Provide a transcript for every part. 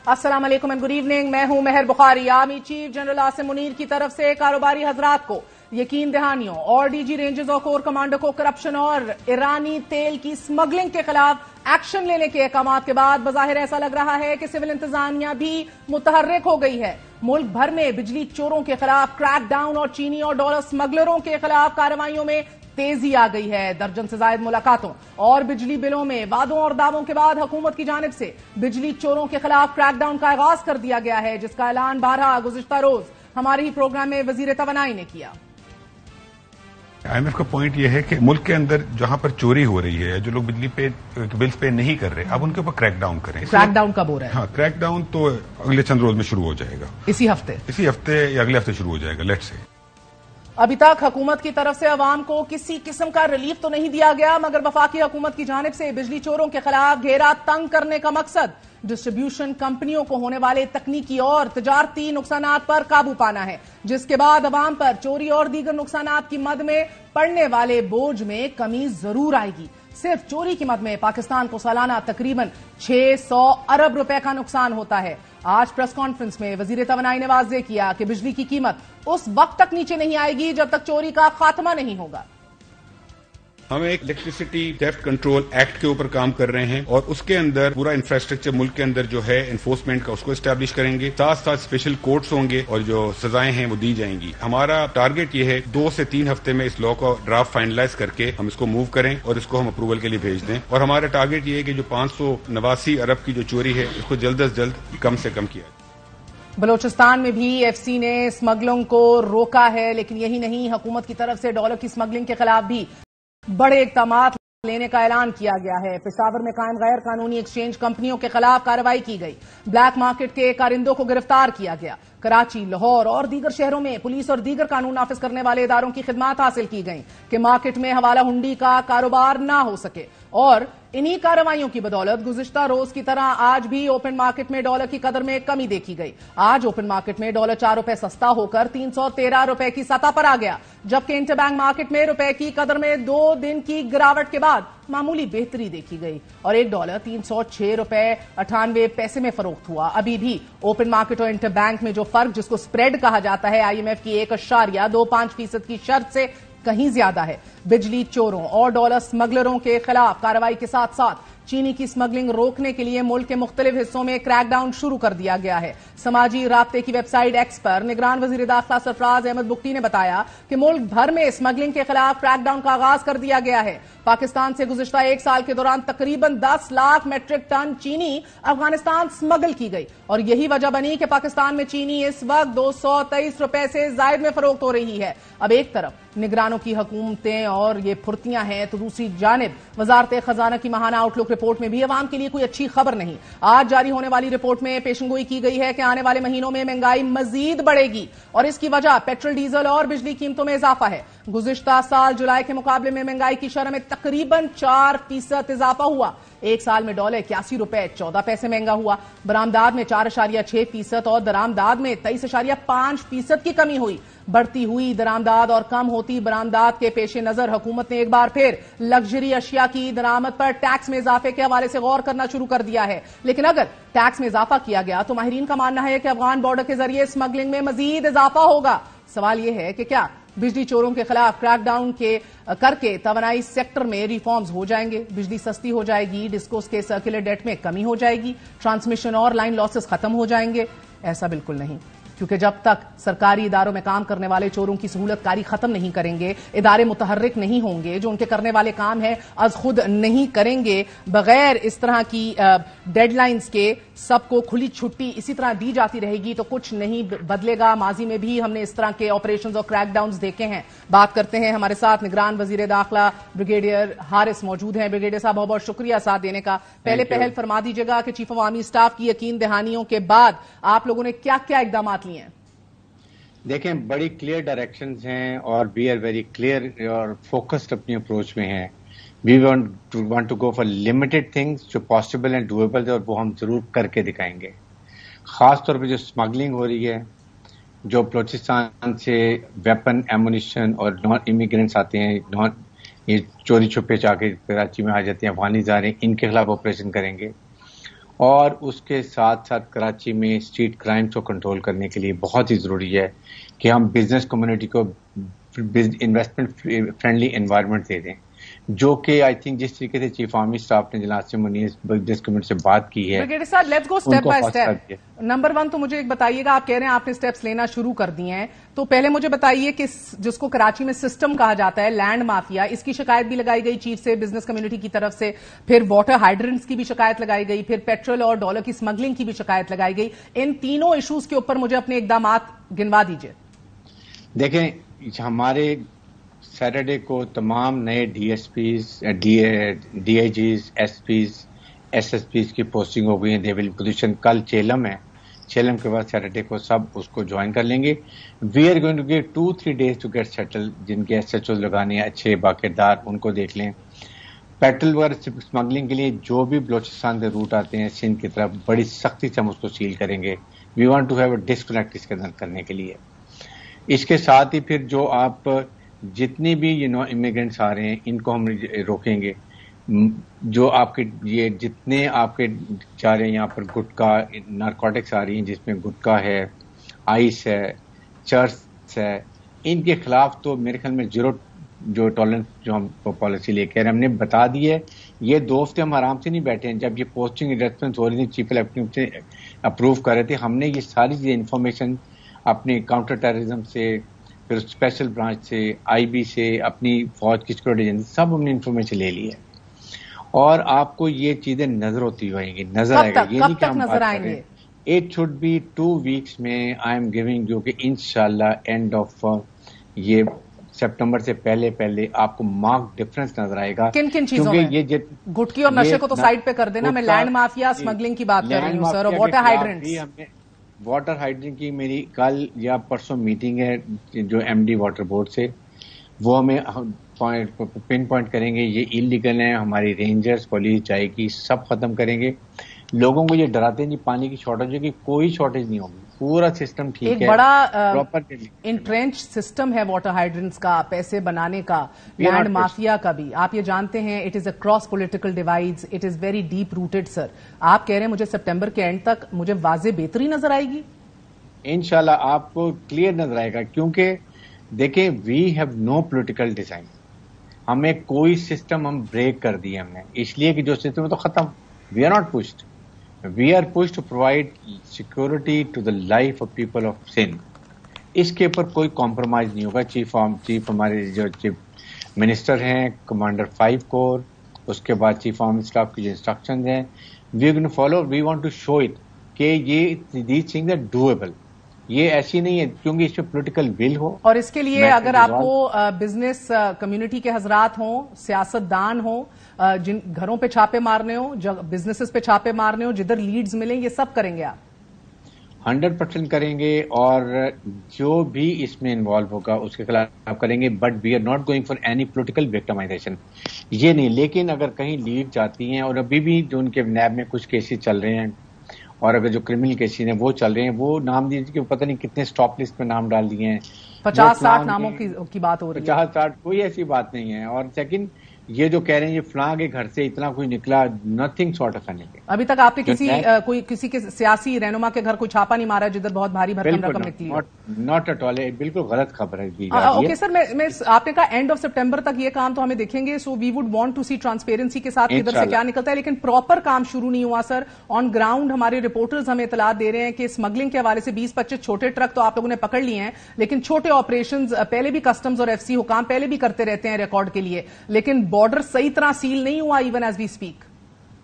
السلام علیکم and good evening. میں ہوں Mehr Bukhari. Army chief general Asim Munir کی طرف سے کاروباری حضرات کو یقین دہانیوں اور ڈی جی رینجز اور کور کمانڈر کو کرپشن اور ایرانی تیل کی سمگلنگ کے خلاف ایکشن لینے کے احکامات کے بعد بظاہر ایسا لگ رہا ہے کہ سول انتظامیہ بھی متحرک ہو گئی ہے. ملک بھر میں بجلی چوروں کے خلاف کریک ڈاؤن اور چینی اور ڈالر سمگلروں کے خلاف کارروائیوں میں تیزی آ گئی ہے. درجن سے زائد ملاقاتوں اور بجلی بلوں میں وعدوں اور دعووں کے بعد حکومت کی جانب سے بجلی چوروں کے خلاف کریک ڈاؤن کا آغاز کر دیا گیا ہے، جس کا اعلان گزشتہ روز ہمارے ہی پروگرام میں وزیر توانائی نے کیا. آئی ایم ایف کا پوائنٹ یہ ہے کہ ملک کے اندر جہاں پر چوری ہو رئی ہے، جو لوگ بجلی بلز پے نہیں کر رہے، اب ان کے اوپر کریک ڈاؤن کریں. کریک ڈاؤن کب ہو رہا ہے؟ ہاں، کریک ڈاؤن تو اگلے چند روز میں شروع ہو جائے گا. اسی ہفتے یا اگلے ہفتے شروع ہو جائے گا. لیٹ سے ابھی تک حکومت کی طرف سے عوام کو کسی قسم کا ریلیف تو نہیں دیا گیا، مگر وفاقی حکومت کی جانب سے بجلی چوروں کے خلاف گھیرا تنگ کرنے کا مقصد ڈسٹریبیوشن کمپنیوں کو ہونے والے تکنیکی اور تجارتی نقصانات پر قابو پانا ہے، جس کے بعد عوام پر چوری اور دیگر نقصانات کی مد میں پڑنے والے بوجھ میں کمی ضرور آئے گی. صرف چوری کی مد میں پاکستان کو سالانہ تقریباً 600 ارب روپے کا نقصان ہوتا ہے. آج پریس کانفرنس میں وزیر توانائی نے واضح کیا کہ بجلی کی قیمت اس وقت تک نیچے نہیں آئے گی جب تک چوری کا خاتمہ نہیں ہوگا. ہم ایک الیکٹریسٹی تھیفٹ کنٹرول ایکٹ کے اوپر کام کر رہے ہیں اور اس کے اندر پورا انفراسٹرکچر ملک کے اندر جو ہے انفورسمنٹ کا اس کو اسٹیبلش کریں گے. ساتھ ساتھ اسپیشل کورٹس ہوں گے اور جو سزائیں ہیں وہ دی جائیں گی. ہمارا ٹارگٹ یہ ہے 2 سے 3 ہفتے میں اس لا کا ڈرافٹ فائنلائز کر کے ہم اس کو موو کریں اور اس کو ہم اپروول کے لیے بھیج دیں. اور ہمارا ٹارگٹ یہ ہے کہ جو 589 ارب کی جو چوری ہے اس کو جلد از جلد کم سے کم کیا جائے. بلوچستان میں بھی ایف سی نے اسمگلنگ کو روکا ہے، لیکن یہی نہیں، حکومت کی طرف سے ڈالر کی اسمگلنگ کے خلاف بھی بڑے اقدامات لینے کا اعلان کیا گیا ہے. پشاور میں قائم غیر قانونی ایکسچینج کمپنیوں کے خلاف کارروائی کی گئی. بلیک مارکیٹ کے کارندوں کو گرفتار کیا گیا. کراچی، لاہور اور دیگر شہروں میں پولیس اور دیگر قانون نافذ کرنے والے اداروں کی خدمات حاصل کی گئیں کہ مارکیٹ میں حوالہ ہنڈی کا کاروبار نہ ہو سکے. اور انہی کارروائیوں کی بدولت گزشتہ روز کی طرح آج بھی اوپن مارکیٹ میں ڈالر کی قدر میں کمی دیکھی گئی. آج اوپن مارکیٹ میں ڈالر 4 روپے سستا ہو کر 313 روپے کی سطح پر آ گیا، جبکہ انٹر بینک مارکیٹ میں روپے کی قدر میں 2 دن کی گراوٹ کے بعد معمولی بہتری دیکھی گئی اور ایک ڈالر 306 روپے 98 پیسے میں فروخت ہوا. ابھی بھی اوپن مارکیٹ اور انٹر بینک میں جو فرق، جس کو سپریڈ کہا جاتا ہے، آئی ایم ایف کی 1.25% کی شرط سے کہیں زیادہ ہے. بجلی چوروں اور ڈالر سمگلروں کے خلاف کارروائی کے ساتھ ساتھ چینی کی سمگلنگ روکنے کے لیے ملک کے مختلف حصوں میں کریک ڈاؤن شروع کر دیا گیا ہے. سماجی رابطے کی ویب سائٹ ایکس پر نگران وزیر داخلہ سرفراز احمد بگٹی نے بتایا کہ ملک بھر میں سمگلنگ کے خلاف کریک ڈاؤن کا آغاز کر دیا گیا ہے. پاکستان سے گزشتہ 1 سال کے دوران تقریباً 10 لاکھ میٹرک ٹن چینی افغانستان سمگل کی گئی اور یہی وجہ بنی کہ پاکستان میں چینی اس وقت 223 روپے سے زائد میں فروخت ہو رہی ہے. اب ایک طرف نگرانوں کی حکومتیں اور یہ پھرتیاں ہیں تو دوسری جانب وزارت خزانہ کی ماہانہ آؤٹ لک رپورٹ میں بھی عوام کے لیے کوئی اچھی خبر نہیں. آج جاری ہونے والی رپورٹ میں پیشنگوئی کی گئی ہے کہ آنے والے مہینوں میں مہنگائی مزید بڑھے گی اور اس کی وجہ پیٹرول، ڈیزل اور بجلی قیمتوں میں اضافہ ہے. گزشتہ سال جولائی کے مقابلے میں مہنگائی کی شرح میں تقریباً 4% اضافہ ہوا. ایک سال میں ڈالر 81 روپے 14 پیسے مہنگا ہوا. برآمدات میں 4.6% اور درآمدات میں 23.5% کی کمی ہوئی. بڑھتی ہوئی درآمدات اور کم ہوتی برآمدات کے پیش نظر حکومت نے ایک بار پھر لگژری اشیاء کی درآمد پر ٹیکس میں اضافے کے حوالے سے غور کرنا شروع کر دیا ہے. لیکن اگر ٹیکس میں اضافہ کیا گیا تو ماہرین کا ماننا ہے کہ افغان بارڈر کے ذریعے اسمگلنگ میں مزید اضافہ ہوگا. سوال یہ ہے کہ کیا بجلی چوروں کے خلاف کریک ڈاؤن کر کے توانائی سیکٹر میں ریفارمز ہو جائیں گے، بجلی سستی ہو جائے گی، ڈسکوز کے سرکولر ڈیٹ میں کمی ہو جائے گی، ٹرانسمیشن اور لائن لاسز ختم ہو جائیں گے؟ ایسا بالکل نہیں، کیونکہ جب تک سرکاری اداروں میں کام کرنے والے چوروں کی سہولت کاری ختم نہیں کریں گے، ادارے متحرک نہیں ہوں گے، جو ان کے کرنے والے کام ہیں از خود نہیں کریں گے، بغیر اس طرح کی ڈیڈ لائنز کے سب کو کھلی چھٹی اسی طرح دی جاتی رہے گی تو کچھ نہیں بدلے گا. ماضی میں بھی ہم نے اس طرح کے آپریشنز اور کریک ڈاؤنز دیکھے ہیں. بات کرتے ہیں، ہمارے ساتھ نگران وزیر داخلہ بریگیڈیئر حارث موجود ہیں. بریگیڈیئر صاحب بہت بہت شکریہ ساتھ دینے کا. پہلے پہل فرما دیجیے گا کہ چیف آف آرمی اسٹاف کی یقین دہانیوں کے بعد آپ لوگوں نے کیا کیا اقدامات لیے ہیں؟ دیکھیں، بڑی کلیئر ڈائریکشنز ہیں اور وی آر ویری کلیئر اور فوکسڈ اپنی اپروچ میں ہیں. We want to go for limited things جو پاسبل اینڈ ڈویبل ہے اور وہ ہم ضرور کر کے دکھائیں گے. خاص طور پہ جو اسمگلنگ ہو رہی ہے، جو بلوچستان سے ویپن، ایمونیشن اور نان امیگرینٹس آتے ہیں، یہ چوری چھپے جا کے کراچی میں آ جاتے ہیں، افغانیز آ رہے ہیں، ان کے خلاف آپریشن کریں گے. اور اس کے ساتھ ساتھ کراچی میں اسٹریٹ کرائم کو کنٹرول کرنے کے لیے بہت ہی ضروری ہے کہ ہم بزنس کمیونٹی کو انویسٹمنٹ فرینڈلی انوائرمنٹ دے دیں، جو کہ آئی تھنک جس طریقے سے چیف آرمی اسٹاف نے جناب سے منیز بزنس کمیونٹی سے بات کی ہے. بریگیڈیئر صاحب let's go step by step. Number 1 تو مجھے ایک بتائیے گا، آپ کہہ رہے ہیں آپ نے اسٹیپس لینا شروع کر دیے ہیں، تو پہلے مجھے بتائیے کہ جس کو کراچی میں سسٹم کہا جاتا ہے لینڈ مافیا، اس کی شکایت بھی لگائی گئی چیف سے بزنس کمیونٹی کی طرف سے، پھر واٹر ہائیڈرنٹس کی بھی شکایت لگائی گئی، پھر پیٹرول اور ڈالر کی اسمگلنگ کی بھی شکایت لگائی گئی. ان تینوں ایشوز کے اوپر مجھے اپنے اقدامات گنوا دیجیے. دیکھیں ہمارے سیٹرڈے کو تمام نئے D S Ps, D I Gs, S Ps, S S Ps کی پوسٹنگ ہو گئی ہیں. دے ول پوزیشن کل چیلم ہے، چیلم کے بعد سیٹرڈے کو سب اس کو جوائن کر لیں گے. We are going to get 2-3 days to get settled. جن کے ایس ایچ اوز لگانے ہیں اچھے باقیدار ان کو دیکھ لیں. پیٹرول وغیرہ اسمگلنگ کے لیے جو بھی بلوچستان سے روٹ آتے ہیں سندھ کی طرف بڑی سختی سے ہم اس کو سیل کریں گے. We want to have a disconnect اس کے اندر کرنے کے لیے. اس کے ساتھ ہی پھر جو آپ جتنی بھی امیگرینٹس آ رہے ہیں ان کو ہم روکیں گے. جو آپ کے یہ جتنے آپ کے جا رہے ہیں یہاں پر گٹکا نارکوٹکس آ رہی ہیں جس میں گٹکا ہے، آئس ہے، چرس ہے، ان کے خلاف تو میرے خیال میں زیرو جو ٹالرنس جو ہم پالیسی لے کے ہم نے بتا دی ہے. یہ 2 ہفتے ہم آرام سے نہیں بیٹھے ہیں. جب یہ پوسٹنگ ایڈجسٹمنٹ ہو رہی تھی چیف الیکٹو سے اپروو کر رہے تھے، ہم نے یہ ساری چیزیں انفارمیشن اپنے کاؤنٹر ٹیررزم سے، پھر اسپیشل برانچ سے، آئی بی سے، اپنی فوج کی سیکورٹی ایجنسی سب ہم نے انفارمیشن لے لی ہے. اور آپ کو یہ چیزیں نظر ہوتی ہوئیں گی، نظر آئے گا. یہ نہیں کہ ہم بات کریں. اٹ شوڈ بی 2 weeks میں آئی ایم گیونگ جو کہ انشاءاللہ اینڈ آف یہ سپٹمبر سے پہلے آپ کو مارک ڈفرنس نظر آئے گا. کن چیزوں میں؟ یہ گٹکی اور نشے کو تو سائڈ پہ کر دینا، میں لینڈ مافیا اسمگلنگ کی بات کر رہی ہوں سر، اور واٹر ہائیڈرنٹس. واٹر ہائیڈرنٹ کی میری کل یا پرسوں میٹنگ ہے جو ایم ڈی واٹر بورڈ سے، وہ ہمیں پن پوائنٹ کریں گے. یہ انلیگل ہیں، ہماری رینجرز پولیس جائے گی، سب ختم کریں گے. لوگوں کو یہ ڈراتے نہیں پانی کی شارٹیج ہوگی، کوئی شارٹیج نہیں ہوگی. پورا سسٹم ٹھیک ہے. ایک بڑا انٹرینچ سسٹم ہے واٹر ہائیڈرنٹس کا، پیسے بنانے کا، لینڈ مافیا کا بھی. آپ یہ جانتے ہیں it is a cross political divides, it is very deep rooted. Sir آپ کہہ رہے ہیں مجھے سپٹمبر کے اینڈ تک مجھے واضح بہتری نظر آئے گی. انشاءاللہ آپ کو کلیئر نظر آئے گا، کیونکہ دیکھیں we have no political design. ہمیں کوئی سسٹم ہم بریک کر دیا ہم نے، اس لیے کہ جو سسٹم ہے تو ختم. We are not pushed, we are pushed to provide security to the life of people of Sindh. اس کے اوپر کوئی کمپرومائز نہیں ہوگا. چیف ہمارے جو چیف منسٹر ہیں، کمانڈر 5 کور، اس کے بعد چیف آرمی اسٹاف کی جو انسٹرکشنز ہیں we are going to follow. We want to show it کہ یہ دیز تھنگز آر ڈویبل. یہ ایسی نہیں ہے کیونکہ اس پہ پولیٹیکل ول ہو. اور اس کے لیے اگر آپ کو بزنس کمیونٹی کے حضرات ہوں، سیاست دان ہوں، جن گھروں پہ چھاپے مارنے ہوں، بزنسز پہ چھاپے مارنے ہوں، جدھر لیڈز ملیں، یہ سب کریں گے آپ؟ 100% کریں گے، اور جو بھی اس میں انوالو ہوگا اس کے خلاف کریں گے. But we are not going for any political victimization, یہ نہیں. لیکن اگر کہیں لیڈ جاتی ہیں، اور ابھی بھی جو ان کے نیب میں کچھ کیسز چل رہے ہیں، اور اگر جو کرمنل کیسز ہیں وہ چل رہے ہیں، وہ نام دیجیے کہ پتہ نہیں کتنے سٹاپ لسٹ میں نام ڈال دیے ہیں. 50-60 ناموں کی بات ہو رہی ہے. 50-60 کوئی ایسی بات نہیں ہے. اور سیکنڈ یہ جو کہہ رہے ہیں یہ فلاں کے گھر سے اتنا کوئی نکلا، نتھنگ سارٹ آف اینی. ابھی تک آپ نے کسی کے سیاسی رہنما کے گھر کوئی چھاپا نہیں مارا جدھر بہت بھاری بھرکم رقم نکلی؟ Not at all. بالکل غلط خبر ہے. اوکے سر، میں آپ نے کہا اینڈ آف سپٹمبر تک یہ کام تو ہمیں دیکھیں گے. So we would want to see transparency کے ساتھ ادھر سے کیا نکلتا ہے. لیکن پراپر کام شروع نہیں ہوا سر. آن گراؤنڈ ہمارے رپورٹرز ہمیں اطلاعات دے رہے ہیں کہ اسمگلنگ کے حوالے سے 20-25 چھوٹے ٹرک تو آپ لوگوں نے پکڑ لیے ہیں، لیکن چھوٹے آپریشنز پہلے بھی کسٹمز اور ایف سی حکام پہلے بھی کرتے رہتے ہیں ریکارڈ کے لیے، لیکن بارڈر صحیح طرح سیل نہیں ہوا ایون ایز وی اسپیک.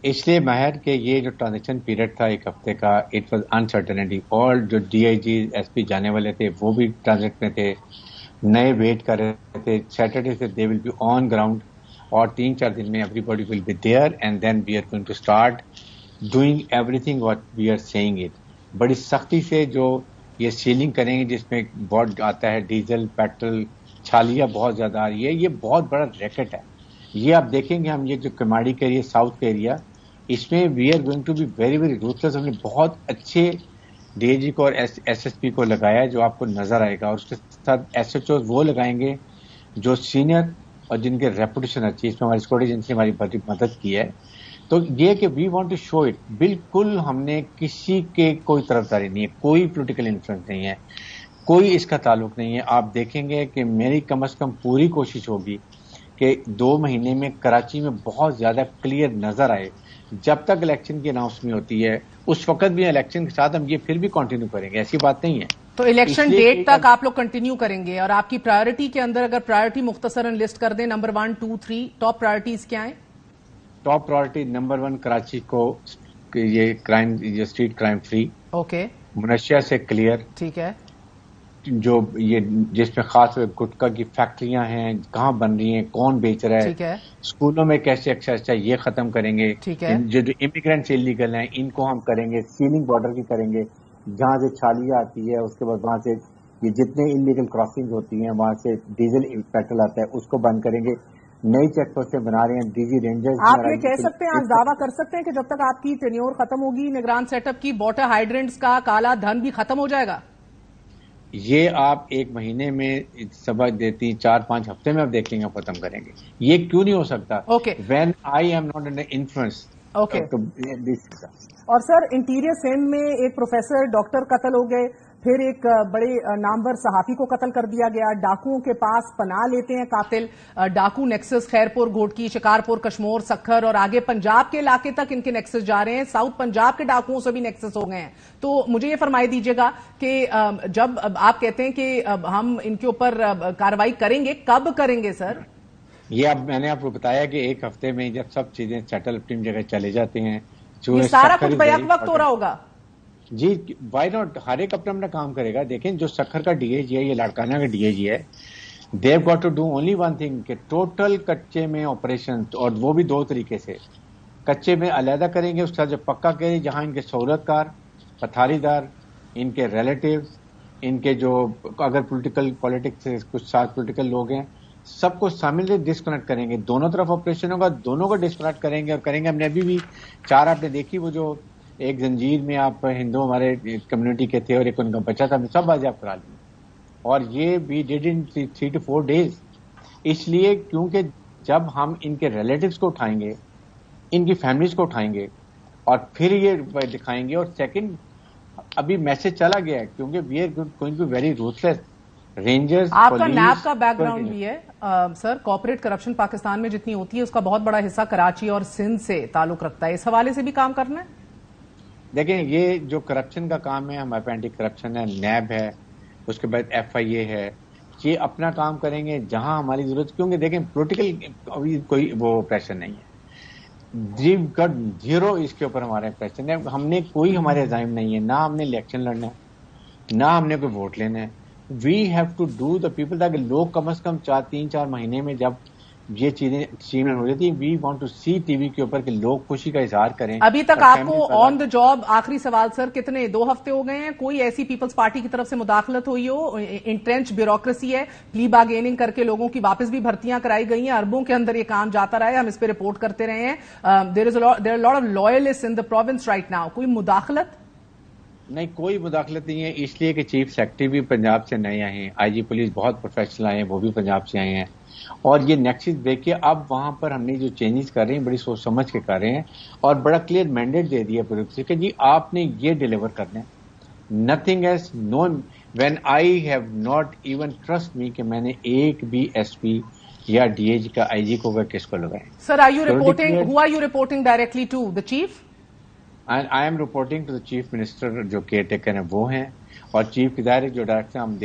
اس لیے ماہر کہ یہ جو ٹرانزیکشن پیریڈ تھا 1 ہفتے کا، اٹ واز انسرٹنٹی. اور جو D I G S P جانے والے تھے وہ بھی ٹرانزیکٹ میں تھے، نئے ویٹ کر رہے تھے. سیٹرڈے سے دے ول بی آن گراؤنڈ، اور 3-4 دن میں everybody will be there, and then we are going to start doing everything what we are seeing it. بڑی سختی سے جو یہ سیلنگ کریں گے جس میں بہت آتا ہے ڈیزل، پیٹرول، چھالیاں بہت زیادہ آ رہی ہے. یہ بہت بڑا ریکٹ ہے. یہ آپ دیکھیں گے ہم یہ جو کماڑی کا ایریا، ساؤتھ کا ایریا، اس میں we are going to be very very ruthless. ہم نے بہت اچھے ڈی اے جی کو اور ایس ایس پی کو لگایا جو آپ کو نظر آئے گا. اور اس کے ساتھ ایس ایچ اوز وہ لگائیں گے جو سینئر اور جن کے ریپوٹیشن اچھی. اس میں ہماری سیکورٹی ایجنسی ہماری بڑی مدد کی ہے. تو یہ کہ we want to show it, بالکل ہم نے کسی کے کوئی طرفداری نہیں ہے، کوئی پولیٹیکل انفلوئنس نہیں ہے، کوئی اس کا تعلق نہیں ہے. آپ دیکھیں گے کہ میری کم از کم پوری کوشش ہوگی کہ 2 مہینے میں کراچی میں بہت زیادہ کلیئر نظر آئے. جب تک الیکشن کی اناؤنسمنٹ ہوتی ہے اس وقت بھی الیکشن کے ساتھ ہم یہ پھر بھی کنٹینیو کریں گے، ایسی بات نہیں ہے. تو الیکشن ڈیٹ تک آپ لوگ کنٹینیو کریں گے. اور آپ کی پرائرٹی کے اندر اگر پرائرٹی مختصراً لسٹ کر دیں، نمبر 1 2 3 ٹاپ پرائرٹیز کیا ہیں؟ ٹاپ پرائرٹی نمبر 1 کراچی کو یہ کرائم، یہ اسٹریٹ کرائم فری، اوکے، منشیہ سے کلیئر، ٹھیک ہے، جو یہ جس میں خاص گٹکا کی فیکٹریاں ہیں کہاں بن رہی ہیں، کون بیچ رہا ہے، ٹھیک ہے، اسکولوں میں کیسے ایکسرسائز چاہیے یہ ختم کریں گے. ٹھیک ہے، جو امیگرینٹس انلیگل ہیں ان کو ہم کریں گے، سیلنگ بارڈر کی کریں گے، جہاں سے چھالیاں آتی ہے اس کے بعد وہاں سے یہ جتنے انلیگل کراسنگ ہوتی ہیں وہاں سے ڈیزل پیٹرول آتا ہے اس کو بند کریں گے. نئی چیک پوسٹیں بنا رہے ہیں ڈی جی رینجرز. آپ یہ کہہ سکتے ہیں، آج دعویٰ کر سکتے ہیں کہ جب تک آپ کی ٹینیور ختم ہوگی نگران سیٹ اپ کی، واٹر ہائیڈرنٹس کا کالا دھن بھی ختم ہو جائے گا؟ یہ آپ 1 مہینے میں سبق دیتی، 4-5 ہفتے میں آپ دیکھیں گے ختم کریں گے. یہ کیوں نہیں ہو سکتا؟ Okay, when I am not under influence. Okay. اور سر، انٹیریئر سندھ میں ایک پروفیسر ڈاکٹر قتل ہو گئے، پھر ایک بڑے نامور صحافی کو قتل کر دیا گیا. ڈاکوؤں کے پاس پناہ لیتے ہیں قاتل. ڈاکو نیکسس خیرپور، گھوٹکی، شکارپور، کشمور، سکھر اور آگے پنجاب کے علاقے تک ان کے نیکسس جا رہے ہیں. ساؤتھ پنجاب کے ڈاکوؤں سے بھی نیکسس ہو گئے ہیں. تو مجھے یہ فرمائی دیجیے گا کہ جب آپ کہتے ہیں کہ ہم ان کے اوپر کارروائی کریں گے، کب کریں گے سر؟ یہ اب میں نے آپ کو بتایا کہ 1 ہفتے میں جب سب چیزیں سیٹل اپنی جگہ چلے جاتے ہیں. یہ سارا کچھ بیک وقت ہو رہا ہوگا؟ جی، وائی ناٹ، ہر ایک اپنا کام کرے گا. دیکھیں جو سکھر کا ڈی اے جی ہے، یہ لاڑکانہ کا ڈی اے جی ہے، they've got to do only one thing کہ ٹوٹل کچے میں آپریشن، اور وہ بھی 2 طریقے سے. کچے میں علیحدہ کریں گے، اس کا جو پکا کریں جہاں ان کے سہولت کار، پتھاری دار، ان کے ریلیٹیوز، ان کے جو اگر پولیٹکس سے کچھ ساتھ پولیٹیکل لوگ ہیں، سب کو سامنے ڈسکنیکٹ کریں گے. دونوں طرف آپریشن ہوگا، دونوں کو ڈسکنیکٹ کریں گے. اور کریں گے ہم نے ابھی بھی 4 آپ نے دیکھی، وہ جو ایک زنجیر میں آپ ہندو ہمارے کمیونٹی کے تھے اور ایک ان کا بچہ تھا، سب بازیاب کرا لیں. اور یہ بھی ڈیڈ ان 3 to 4 days. اس لیے کیونکہ جب ہم ان کے ریلیٹیوز کو اٹھائیں گے، ان کی فیملیز کو اٹھائیں گے اور پھر یہ دکھائیں گے. اور سیکنڈ، ابھی میسج چلا گیا ہے کیونکہ we are going to very ruthless. Rangers, آپ کا نیب کا بیک گراؤنڈ بھی ہے سر. کارپوریٹ کرپشن پاکستان میں جتنی ہوتی ہے اس کا بہت بڑا حصہ کراچی اور سندھ سے تعلق رکھتا ہے. اس حوالے سے بھی کام کرنا ہے؟ دیکھیں، یہ جو کرپشن کا کام ہے ہمارے اینٹی کرپشن ہے، نیب ہے، اس کے بعد FIA ہے. یہ اپنا کام کریں گے جہاں ہماری ضرورت. کیونکہ دیکھیں پولیٹیکل کوئی وہ پریشر نہیں ہے. ڈیو گٹ زیرو اس کے اوپر ہمارا پریشر ہے. ہم نے کوئی ہمارے عزائم نہیں ہے، نہ ہم نے الیکشن لڑنا ہے، نہ ہم نے کوئی ووٹ لینا ہے. We have to do the people, تاکہ لوگ کم از کم 3-4 مہینے میں جب یہ چیزیں اسٹریم ہو جاتی ہیں، we want to see T V کے اوپر کہ لوگ خوشی کا اظہار کریں. ابھی تک آپ کو آن دا جاب، آخری سوال سر، کتنے 2 ہفتے ہو گئے ہیں؟ کوئی ایسی پیپلز پارٹی کی طرف سے مداخلت ہوئی ہو؟ انٹرینچ بیوروکریسی ہے، پلی بارگیننگ کر کے لوگوں کی واپس بھی بھرتیاں کرائی گئی ہیں، اربوں کے اندر یہ کام جاتا رہا ہے، ہم اس پہ رپورٹ کرتے رہے ہیں. There are lot of loyalist in the province right now. کوئی مداخلت؟ نہیں، کوئی مداخلت نہیں ہے. اس لیے کہ چیف سیکرٹری بھی پنجاب سے نئے آئے ہیں، IG پولیس بہت پروفیشنل آئے ہیں، وہ بھی پنجاب سے آئے ہیں. اور یہ نیکسس دیکھیے، اب وہاں پر ہم نے جو چینجز کر رہے ہیں بڑی سوچ سمجھ کے کر رہے ہیں اور بڑا کلیئر مینڈیٹ دے دیا پولیس کہ جی آپ نے یہ ڈیلیور کرنا ہے. Nothing else. No, when I have not even trust me کہ میں نے ایک بھی SP یا DG کا IG کو کس کو لگائے. سر، who are you reporting directly to? The chief? I am reporting to the chief minister جو کیئر ٹیکر ہیں وہ ہیں، اور چیف کی ظاہر جو ڈائریکٹر ہم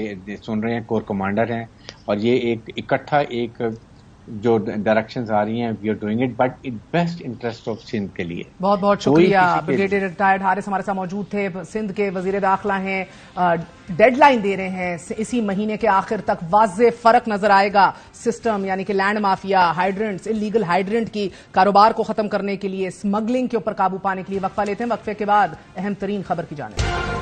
سن رہے ہیں کور کمانڈر ہیں. اور یہ ایک اکٹھا ایک جو ڈائریکشنز آ رہی ہیں، we are doing it but in best interest of Sindh کے لیے. بہت بہت شکریہ. بریگیڈیئر ریٹائرڈ حارث ہمارے ساتھ موجود تھے. سندھ کے وزیر داخلہ ہیں، ڈیڈ لائن دے رہے ہیں، اسی مہینے کے آخر تک واضح فرق نظر آئے گا سسٹم، یعنی کہ لینڈ مافیا، ہائیڈرنٹس، انلیگل ہائیڈرنٹ کی کاروبار کو ختم کرنے کے لیے، اسمگلنگ کے اوپر قابو پانے کے لیے. وقفہ لیتے ہیں، وقفے کے بعد اہم ترین خبر کی جانب.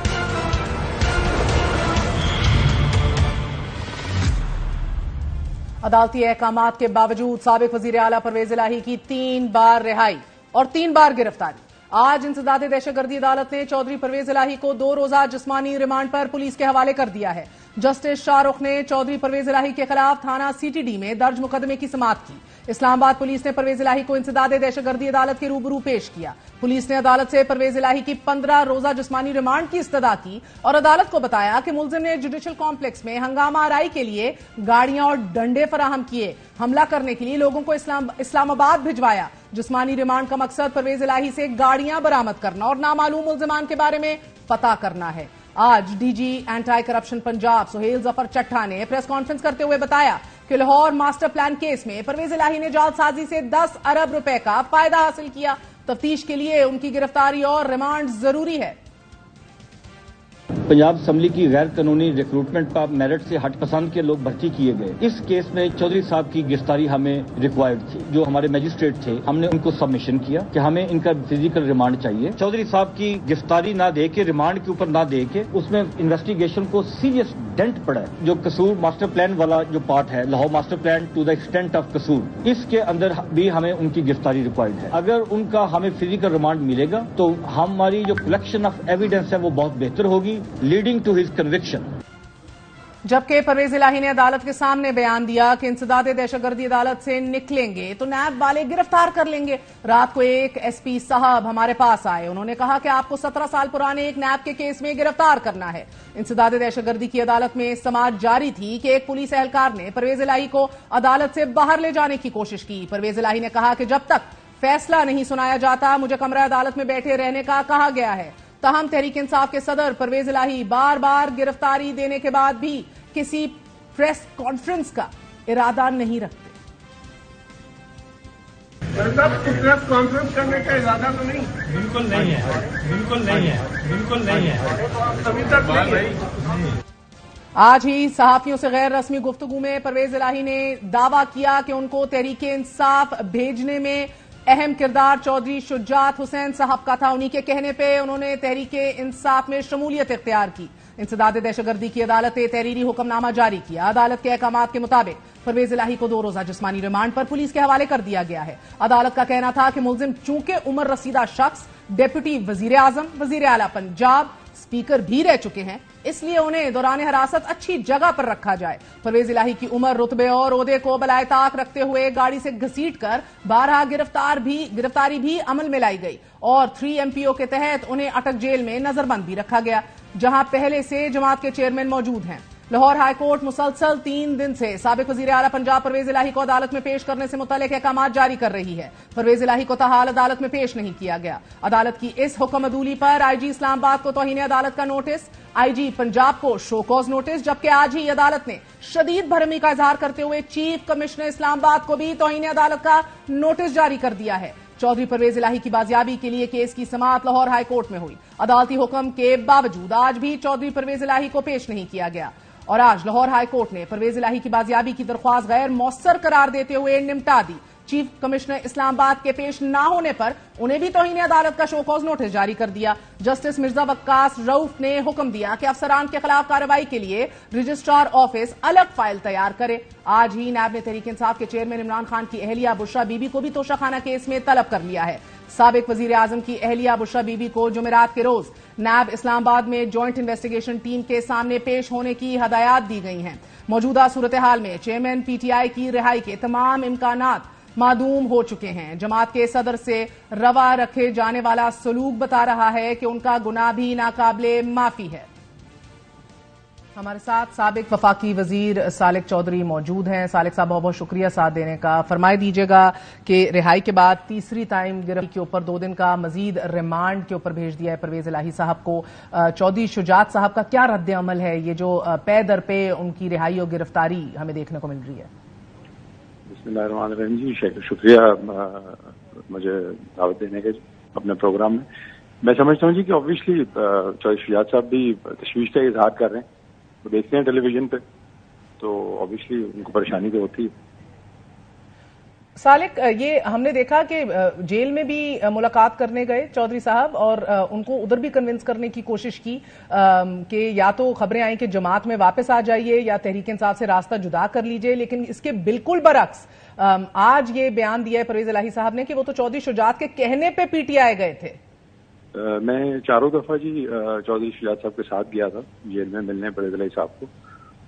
عدالتی احکامات کے باوجود سابق وزیر اعلیٰ پرویز الہی کی 3 بار رہائی اور 3 بار گرفتاری. آج انسداد دہشت گردی عدالت نے چودھری پرویز الہی کو 2 روزہ جسمانی ریمانڈ پر پولیس کے حوالے کر دیا ہے. جسٹس شاہ رخ نے چودھری پرویز الہی کے خلاف تھانہ CTD میں درج مقدمے کی سماعت کی. اسلام آباد پولیس نے پرویز الہی کو انسداد دہشت گردی عدالت کے روبرو پیش کیا. پولیس نے عدالت سے پرویز الہی کی 15 روزہ جسمانی ریمانڈ کی استدعا کی اور عدالت کو بتایا کہ ملزم نے جوڈیشل کمپلیکس میں ہنگامہ آرائی کے لیے گاڑیاں اور ڈنڈے فراہم کیے. حملہ کرنے کے لیے لوگوں کو اسلام آباد بھجوایا. جسمانی ریمانڈ کا مقصد پرویز الہی سے گاڑیاں برآمد کرنا اور نامعلوم ملزمان کے بارے میں پتہ کرنا ہے. آج D G anti corruption Punjab Sohail Zafar Chattha نے پریس کانفرنس کرتے ہوئے بتایا کہ لاہور ماسٹر پلان کیس میں پرویز الہی نے جعل سازی سے 10 ارب روپے کا فائدہ حاصل کیا. تفتیش کے لیے ان کی گرفتاری اور ریمانڈ ضروری ہے. پنجاب اسمبلی کی غیر قانونی ریکروٹمنٹ پر میرٹ سے ہٹ پسند کے لوگ بھرتی کیے گئے. اس کیس میں چودھری صاحب کی گرفتاری ہمیں ریکوائرڈ تھی. جو ہمارے میجسٹریٹ تھے ہم نے ان کو سبمیشن کیا کہ ہمیں ان کا فزیکل ریمانڈ چاہیے. چودھری صاحب کی گرفتاری نہ دے کے ریمانڈ کے اوپر نہ دے کے اس میں انویسٹیگیشن کو سیریس ڈینٹ پڑا ہے. جو قصور ماسٹر پلان والا جو پارٹ ہے Lahore master plan to the extent of Kasur, اس کے اندر بھی ہمیں ان کی گرفتاری ریکوائرڈ ہے. اگر ان کا ہمیں فزیکل ریمانڈ ملے گا تو ہماری جو کلیکشن آف ایویڈینس ہے وہ بہت بہتر ہوگی, لیڈنگ ٹو ہز کنوکشن. جبکہ پرویز الہی نے عدالت کے سامنے بیان دیا کہ انسداد دہشت گردی عدالت سے نکلیں گے تو نیب والے گرفتار کر لیں گے. رات کو ایک ایس پی صاحب ہمارے پاس آئے. انہوں نے کہا کہ آپ کو 17 سال پرانے ایک نیب کے کیس میں گرفتار کرنا ہے. انسداد دہشت گردی کی عدالت میں سماعت جاری تھی کہ ایک پولیس اہلکار نے پرویز الہی کو عدالت سے باہر لے جانے کی کوشش کی. پرویز الہی نے کہا کہ جب تک فیصلہ نہیں سنایا جاتا مجھے کمرہ عدالت میں بیٹھے رہنے کا کہا گیا ہے. تاہم تحریک انصاف کے صدر پرویز الہی بار بار گرفتاری دینے کے بعد بھی کسی پریس کانفرنس کا ارادہ نہیں رکھتے. پریس کانفرنس کرنے کا ارادہ تو نہیں, بالکل نہیں ہے, بالکل نہیں ہے, بالکل نہیں ہے, ابھی تک نہیں. آج ہی صحافیوں سے غیر رسمی گفتگو میں پرویز الہی نے دعویٰ کیا کہ ان کو تحریک انصاف بھیجنے میں اہم کردار چودھری شجاعت حسین صاحب کا تھا. انہی کے کہنے پہ انہوں نے تحریک انصاف میں شمولیت اختیار کی. انسداد دہشت گردی کی عدالت نے تحریری حکم نامہ جاری کیا. عدالت کے احکامات کے مطابق پرویز الہی کو 2 روزہ جسمانی ریمانڈ پر پولیس کے حوالے کر دیا گیا ہے. عدالت کا کہنا تھا کہ ملزم چونکہ عمر رسیدہ شخص ڈپٹی وزیر اعظم, وزیر اعلیٰ پنجاب, اسپیکر بھی رہ چکے ہیں, اس لیے انہیں دوران حراست اچھی جگہ پر رکھا جائے. پرویز الہی کی عمر, رتبے اور عہدے کو بالائے طاق رکھتے ہوئے گاڑی سے گھسیٹ کر 12 گرفتاری بھی عمل میں لائی گئی اور 3 MPO کے تحت انہیں اٹک جیل میں نظر بند بھی رکھا گیا جہاں پہلے سے جماعت کے چیئرمین موجود ہیں. لاہور ہائی کورٹ مسلسل 3 دن سے سابق وزیر اعلیٰ پنجاب پرویز الہی کو عدالت میں پیش کرنے سے متعلق احکامات جاری کر رہی ہے. پرویز الہی کو تاحال عدالت میں پیش نہیں کیا گیا. عدالت کی اس حکم عدولی پر آئی جی اسلام آباد کو توہین عدالت کا نوٹس, آئی جی پنجاب کو شو کاز نوٹس, جبکہ آج ہی عدالت نے شدید بھرمی کا اظہار کرتے ہوئے چیف کمشنر اسلام آباد کو بھی توہین عدالت کا نوٹس جاری کر دیا ہے. چودھری پرویز الہی کی بازیابی کے لیے کیس کی سماعت لاہور ہائی کورٹ میں ہوئی. عدالتی حکم کے باوجود آج بھی چودھری پرویز الہی کو پیش نہیں کیا گیا اور آج لاہور ہائی کورٹ نے پرویز الہی کی بازیابی کی درخواست غیر مؤثر قرار دیتے ہوئے نمٹا دی. چیف کمشنر اسلام آباد کے پیش نہ ہونے پر انہیں بھی توہین عدالت کا شو کاز نوٹس جاری کر دیا. جسٹس مرزا وقاص رؤف نے حکم دیا کہ افسران کے خلاف کارروائی کے لیے رجسٹرار آفس الگ فائل تیار کرے. آج ہی نیب نے تحریک انصاف کے چیئرمین عمران خان کی اہلیہ بشرا بی بی کو بھی توشہ خانہ کیس میں طلب کر لیا ہے. سابق وزیر اعظم کی اہلیہ بشرا بی بی کو جمعرات کے روز نیب اسلام آباد میں جوائنٹ انویسٹیگیشن ٹیم کے سامنے پیش ہونے کی ہدایات دی گئی ہیں. موجودہ صورتحال میں چیئرمین پی ٹی آئی کی رہائی کے تمام امکانات معدوم ہو چکے ہیں. جماعت کے صدر سے روا رکھے جانے والا سلوک بتا رہا ہے کہ ان کا گناہ بھی ناقابل معافی ہے. ہمارے ساتھ سابق وفاقی وزیر سالک چودھری موجود ہیں. سالک صاحب بہت بہت شکریہ ساتھ دینے کا. فرمائے دیجیے گا کہ رہائی کے بعد تیسری ٹائم گرفتاری کے اوپر 2 دن کا مزید ریمانڈ کے اوپر بھیج دیا ہے پرویز الہی صاحب کو. چودھری شجاعت صاحب کا کیا رد عمل ہے, یہ جو پے در پہ ان کی رہائی اور گرفتاری ہمیں دیکھنے کو مل رہی ہے؟ بسم اللہ الرحمن الرحیم جی, شکریہ مجھے دعوت دینے کے اپنے پروگرام میں. میں سمجھتا ہوں جی کہ آبویسلی چودھری شجاعت صاحب بھی تشویش کا اظہار کر رہے ہیں, وہ دیکھتے ہیں ٹیلی ویژن پہ, تو آبویسلی ان کو پریشانی تو ہوتی ہے. سالک, یہ ہم نے دیکھا کہ جیل میں بھی ملاقات کرنے گئے چودھری صاحب اور ان کو ادھر بھی کنونس کرنے کی کوشش کی کہ یا تو خبریں آئیں کہ جماعت میں واپس آ جائیے یا تحریک انصاف سے راستہ جدا کر لیجئے, لیکن اس کے بالکل برعکس آج یہ بیان دیا ہے پرویز الہی صاحب نے کہ وہ تو چودھری شجاعت کے کہنے پہ پی ٹی آئی گئے تھے. میں 4 دفعہ جی چودھری شجاعت صاحب کے ساتھ گیا تھا جیل میں ملنے پرویز الہی صاحب کو,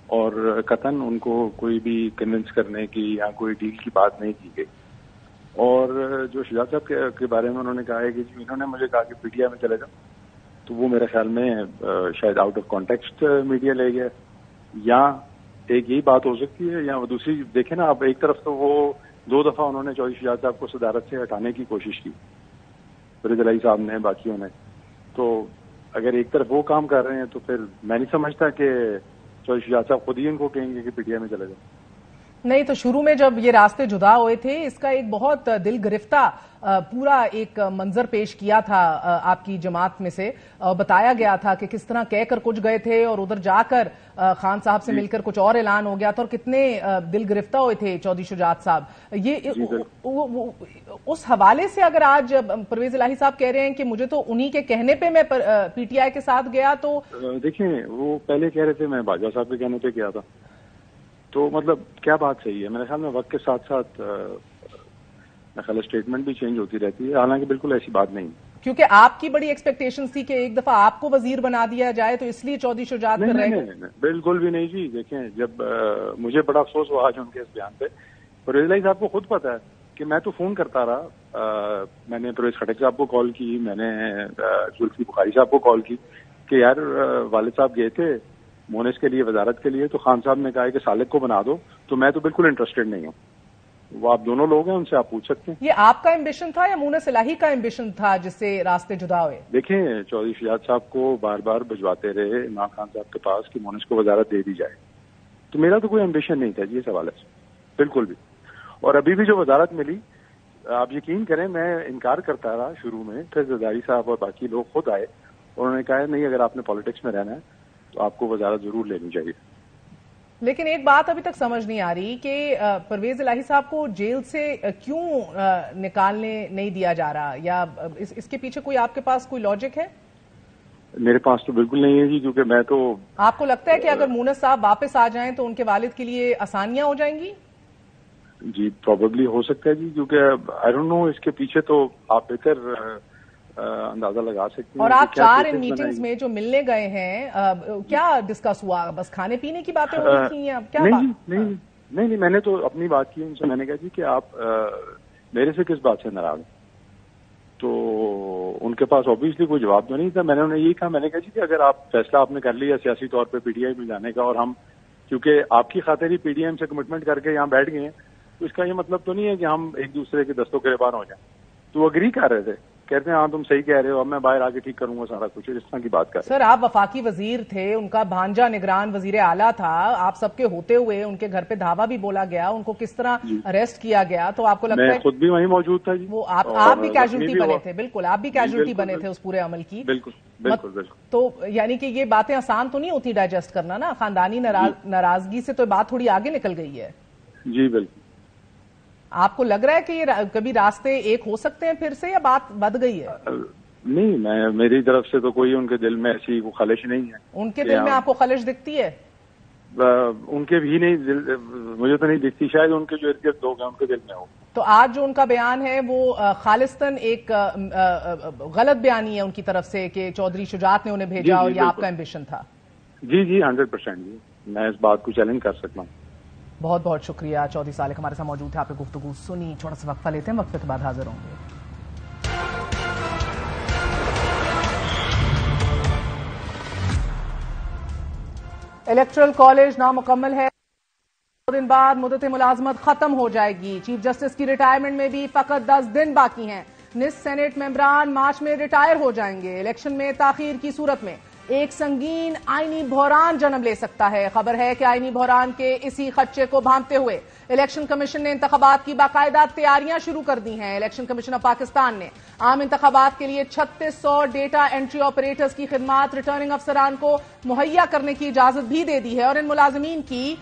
اور قطعاً ان کو کوئی بھی کنونس کرنے کی یا کوئی ڈیل کی بات نہیں کی گئی. اور جو شجاعت صاحب کے بارے میں انہوں نے کہا ہے کہ انہوں نے مجھے کہا کہ پی ٹی آئی میں چلے جاؤ, تو وہ میرے خیال میں شاید آؤٹ آف کانٹیکسٹ میڈیا لے گیا, یا ایک یہی بات ہو سکتی ہے, یا دوسری دیکھیں نا آپ, ایک طرف تو وہ 2 دفعہ انہوں نے چودھری شجاعت صاحب کو صدارت سے ہٹانے کی کوشش کی, فرید الہی صاحب نے, باقیوں نے. تو اگر ایک طرف وہ کام کر رہے ہیں تو پھر میں نہیں سمجھتا کہ چودھری شجاعت صاحب خود ہی ان کو کہیں گے کہ پی ٹی آئی میں چلے جاؤ. نہیں تو شروع میں جب یہ راستے جدا ہوئے تھے اس کا ایک بہت دل گرفتہ پورا ایک منظر پیش کیا تھا آپ کی جماعت میں سے, بتایا گیا تھا کہ کس طرح کہہ کر کچھ گئے تھے اور ادھر جا کر خان صاحب سے مل کر کچھ اور اعلان ہو گیا تھا, اور کتنے دل گرفتہ ہوئے تھے چودھری شجاعت صاحب. یہ اس حوالے سے اگر آج پرویز الہی صاحب کہہ رہے ہیں کہ مجھے تو انہی کے کہنے پہ میں پی ٹی آئی کے ساتھ گیا, تو دیکھیں وہ پہلے کہہ رہے تھے میں باجوہ صاحب کے کہنے پہ گیا تھا, تو مطلب کیا بات صحیح ہے؟ میرے خیال میں وقت کے ساتھ ساتھ میرے خیال اسٹیٹمنٹ بھی چینج ہوتی رہتی ہے, حالانکہ بالکل ایسی بات نہیں. کیونکہ آپ کی بڑی ایکسپیکٹیشن تھی کہ ایک دفعہ آپ کو وزیر بنا دیا جائے, تو اس لیے چودھری شجاعت پر رہ گئے. بالکل بھی نہیں جی. دیکھیں جب مجھے بڑا افسوس ہوا آج ان کے اس بیان پہ. پرویز الہی صاحب کو خود پتا ہے کہ میں تو فون کرتا رہا, میں نے پرویز خٹک صاحب کو کال کی, میں نے زلفی بخاری صاحب کو کال کی کہ یار والد صاحب گئے تھے مونس کے لیے, وزارت کے لیے, تو خان صاحب نے کہا کہ سالک کو بنا دو, تو میں تو بالکل انٹرسٹڈ نہیں ہوں. وہ آپ دونوں لوگ ہیں, ان سے آپ پوچھ سکتے ہیں. یہ آپ کا ایمبیشن تھا یا مونس الہی کا ایمبیشن تھا جس سے راستے جدا ہوئے؟ دیکھیں چودھری شجاعت صاحب کو بار بار بھجواتے رہے عمران خان صاحب کے پاس کہ مونس کو وزارت دے دی جائے, تو میرا تو کوئی ایمبیشن نہیں تھا جی اس حوالے سے, بالکل بھی. اور ابھی بھی جو وزارت ملی, آپ یقین کریں میں انکار کرتا رہا شروع میں, پھر زرداری صاحب اور باقی لوگ خود آئے, انہوں نے کہا نہیں اگر آپ نے پالیٹکس میں رہنا ہے تو آپ کو وزارت ضرور لینی چاہیے. لیکن ایک بات ابھی تک سمجھ نہیں آ رہی کہ پرویز الہی صاحب کو جیل سے کیوں نکالنے نہیں دیا جا رہا, یا اس کے پیچھے کوئی آپ کے پاس کوئی لاجک ہے؟ میرے پاس تو بالکل نہیں ہے جی, کیونکہ میں تو. آپ کو لگتا ہے کہ اگر مونس صاحب واپس آ جائیں تو ان کے والد کے لیے آسانیاں ہو جائیں گی؟ جی پروبیبلی ہو سکتا ہے جی, کیونکہ آئی ڈونٹ نو, اس کے پیچھے تو آپ بہتر اندازہ لگا سکتے ہیں. اور آپ 4 ان میٹنگز میں جو ملنے گئے ہیں کیا ڈسکس ہوا؟ بس کھانے پینے کی باتیں ہو رہی تھیں یا کیا بات؟ نہیں, میں نے تو اپنی بات کی ان سے. میں نے کہا جی کہ آپ میرے سے کس بات سے ناراض ہیں, تو ان کے پاس آبویسلی کوئی جواب تو نہیں تھا. میں نے انہیں یہی کہا, میں نے کہا جی کہ اگر آپ فیصلہ آپ نے کر لیا سیاسی طور پہ پی ٹی آئی میں جانے کا, اور ہم کیونکہ آپ کی خاطر ہی پی ٹی آئی سے کمٹمنٹ کر کے یہاں بیٹھ گئے ہیں, تو اس کا یہ مطلب تو نہیں ہے کہ ہم ایک دوسرے کے دستوں گریبان ہو جائیں. تو وہ اگری کر رہے تھے, کہتے ہیں ہاں تم صحیح کہہ رہے ہو, اب میں باہر آگے ٹھیک کروں گا سارا کچھ, اس طرح کی بات کر رہے. سر آپ وفاقی وزیر تھے, ان کا بھانجا نگران وزیر اعلیٰ تھا, آپ سب کے ہوتے ہوئے ان کے گھر پہ دھاوا بھی بولا گیا, ان کو کس طرح اریسٹ کیا گیا, تو آپ کو لگتا ہے میں خود بھی وہیں موجود تھا جی. وہ آپ بھی کیجولٹی بنے تھے؟ بالکل آپ بھی کیجولٹی بنے تھے اس پورے عمل کی. بالکل. تو یعنی کہ یہ باتیں آسان تو نہیں ہوتی ڈائجسٹ کرنا نا, خاندانی ناراضگی سے تو بات تھوڑی آگے نکل گئی ہے. جی بالکل. آپ کو لگ رہا ہے کہ یہ کبھی راستے ایک ہو سکتے ہیں پھر سے, یا بات بد گئی ہے؟ نہیں, میری طرف سے تو کوئی ان کے دل میں ایسی خلش نہیں ہے. ان کے دل میں آپ کو خلش دکھتی ہے؟ ان کے بھی نہیں, مجھے تو نہیں دکھتی, شاید ان کے جو ارد گرد لوگ ہیں ان کے دل میں ہو. تو آج جو ان کا بیان ہے وہ خالصتاً ایک غلط بیانی ہے ان کی طرف سے کہ چودھری شجاعت نے انہیں بھیجا اور یہ آپ کا ایمبیشن تھا؟ جی 100% جی, میں اس بات کو چیلنج کر سکتا ہوں. بہت بہت شکریہ. چودھری سالک ہمارے ساتھ موجود ہے, آپ نے گفتگو سنی. تھوڑا سا وقفہ لیتے ہیں, وقفے کے بعد حاضر ہوں گے. الیکٹرل کالج نامکمل ہے, 2 دن بعد مدت ملازمت ختم ہو جائے گی. چیف جسٹس کی ریٹائرمنٹ میں بھی فقط 10 دن باقی ہیں. نصف سینٹ ممبران مارچ میں ریٹائر ہو جائیں گے. الیکشن میں تاخیر کی صورت میں ایک سنگین آئینی بحران جنم لے سکتا ہے. خبر ہے کہ آئینی بحران کے اسی خدشے کو بھانپتے ہوئے الیکشن کمیشن نے انتخابات کی باقاعدہ تیاریاں شروع کر دی ہیں. الیکشن کمیشن آف پاکستان نے عام انتخابات کے لیے 3600 ڈیٹا انٹری آپریٹرز کی خدمات ریٹرننگ افسران کو مہیا کرنے کی اجازت بھی دے دی ہے, اور ان ملازمین کی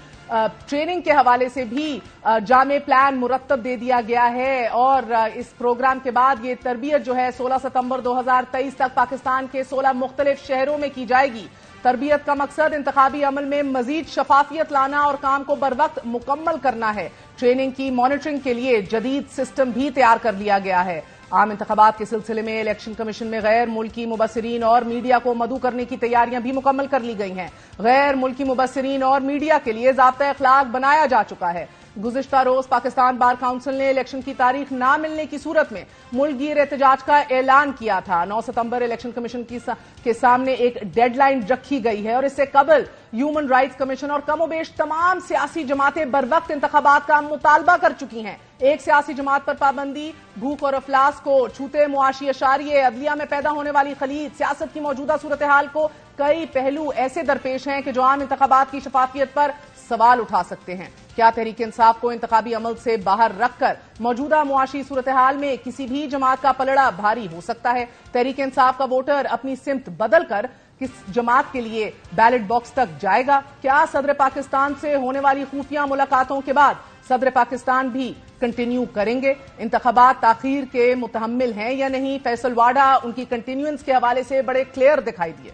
ٹریننگ کے حوالے سے بھی جامع پلان مرتب دے دیا گیا ہے. اور اس پروگرام کے بعد یہ تربیت جو ہے 16 ستمبر 2023 تک پاکستان کے 16 مختلف شہروں میں کی جائے گی. تربیت کا مقصد انتخابی عمل میں مزید شفافیت لانا اور کام کو بروقت مکمل کرنا ہے. ٹریننگ کی مانیٹرنگ کے لیے جدید سسٹم بھی تیار کر لیا گیا ہے. عام انتخابات کے سلسلے میں الیکشن کمیشن میں غیر ملکی مبصرین اور میڈیا کو مدعو کرنے کی تیاریاں بھی مکمل کر لی گئی ہیں۔ غیر ملکی مبصرین اور میڈیا کے لیے ضابطۂ اخلاق بنایا جا چکا ہے۔ گزشتہ روز پاکستان بار کونسل نے الیکشن کی تاریخ نہ ملنے کی صورت میں ملک گیر احتجاج کا اعلان کیا تھا۔ 9 ستمبر الیکشن کمیشن کے سامنے ایک ڈیڈ لائن رکھی گئی ہے اور اس سے قبل ہیومن رائٹس کمیشن اور کم و بیش تمام سیاسی جماعتیں بروقت انتخابات کا مطالبہ کر چکی ہیں۔ ایک سیاسی جماعت پر پابندی، بھوک اور افلاس کو چھوتے معاشی اشاریے، عدلیہ میں پیدا ہونے والی خلید، سیاست کی موجودہ صورتحال کو کئی پہلو ایسے درپیش ہیں کہ جو عام انتخابات کی شفافیت پر سوال اٹھا سکتے ہیں۔ کیا تحریک انصاف کو انتخابی عمل سے باہر رکھ کر موجودہ معاشی صورتحال میں کسی بھی جماعت کا پلڑا بھاری ہو سکتا ہے؟ تحریک انصاف کا ووٹر اپنی سمت بدل کر کس جماعت کے لیے بیلٹ باکس تک جائے گا؟ کیا صدر پاکستان سے ہونے والی خفیہ ملاقاتوں کے بعد صدر پاکستان بھی کنٹینیو کریں گے؟ انتخابات تاخیر کے متحمل ہیں یا نہیں؟ فیصل واڈا ان کی کنٹینیوئنس کے حوالے سے بڑے کلیئر دکھائی دیے۔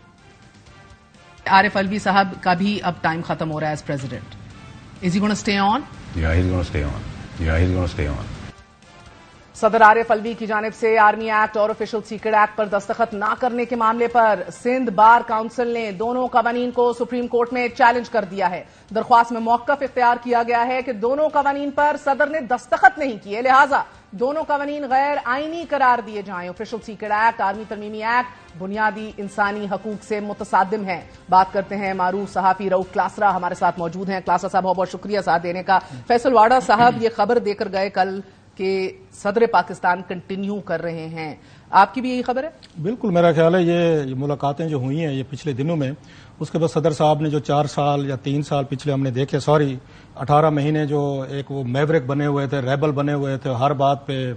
عارف الوی صاحب کا بھی اب ٹائم ختم ہو رہا ہے as president. Is he going to stay on? Yeah, he's going to stay on. Yeah, he's going to stay on. صدر عارف الوی کی جانب سے آرمی ایکٹ اور آفیشل سیکرٹ ایکٹ پر دستخط نہ کرنے کے معاملے پر سندھ بار کونسل نے دونوں قوانین کو سپریم کورٹ میں چیلنج کر دیا ہے. درخواست میں موقف اختیار کیا گیا ہے کہ دونوں قوانین پر صدر نے دستخط نہیں کیے، لہٰذا دونوں قوانین غیر آئینی قرار دیے جائیں. آفیشل سیکرٹ ایکٹ، آرمی ترمیمی ایکٹ بنیادی انسانی حقوق سے متصادم ہیں. بات کرتے ہیں معروف صحافی رؤف کلاسرا ہمارے ساتھ موجود ہیں. کلاسرا صاحب بہت بہت شکریہ ساتھ دینے کا. فیصل واڈا صاحب یہ خبر دے کر گئے کل کہ صدر پاکستان کنٹینیو کر رہے ہیں، آپ کی بھی یہی خبر ہے؟ بالکل، میرا خیال ہے یہ ملاقاتیں جو ہوئی ہیں یہ پچھلے دنوں میں، اس کے بعد صدر صاحب نے جو 4 سال یا 3 سال پچھلے ہم نے دیکھے 18 مہینے جو ایک وہ میوریک بنے ہوئے تھے، ریبل بنے ہوئے تھے ہر بات پہ،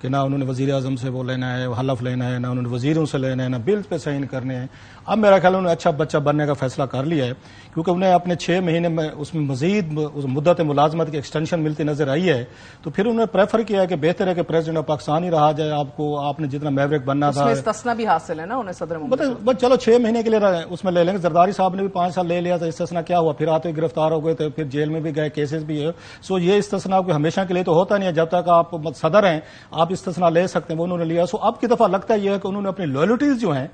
کہ نہ انہوں نے وزیر اعظم سے وہ لینا ہے، حلف لینا ہے، نہ انہوں نے وزیروں سے لینا ہے، نہ بلز پہ سائن کرنے ہیں. اب میرا خیال انہوں نے اچھا بچہ بننے کا فیصلہ کر لیا ہے، کیونکہ انہیں اپنے 6 مہینے میں اس میں مزید مدت ملازمت کی ایکسٹینشن ملتی نظر آئی ہے. تو پھر انہوں نے پریفر کیا ہے کہ بہتر ہے کہ پریزیڈنٹ آف پاکستان ہی رہا جائے. آپ نے جتنا میوریک بننا تھا، استثنا بھی حاصل ہے نا انہیں صدر بس چلو 6 مہینے کے لیے اس میں لے لیں گے. زرداری صاحب نے بھی 5 سال لے لیا تھا، استثنا کیا ہوا؟ پھر آتے گرفتار ہو گئے تھے، پھر جیل میں بھی گئے، کیسز بھی ہے. سو یہ استثنا کوئی ہمیشہ کے لیے تو ہوتا نہیں ہے، جب تک آپ صدر ہیں آپ استثنا لے سکتے ہیں، وہ انہوں نے لیا. سو اب کی دفعہ لگتا ہے یہ ہے کہ انہوں نے اپنی لائلٹیز جو ہیں،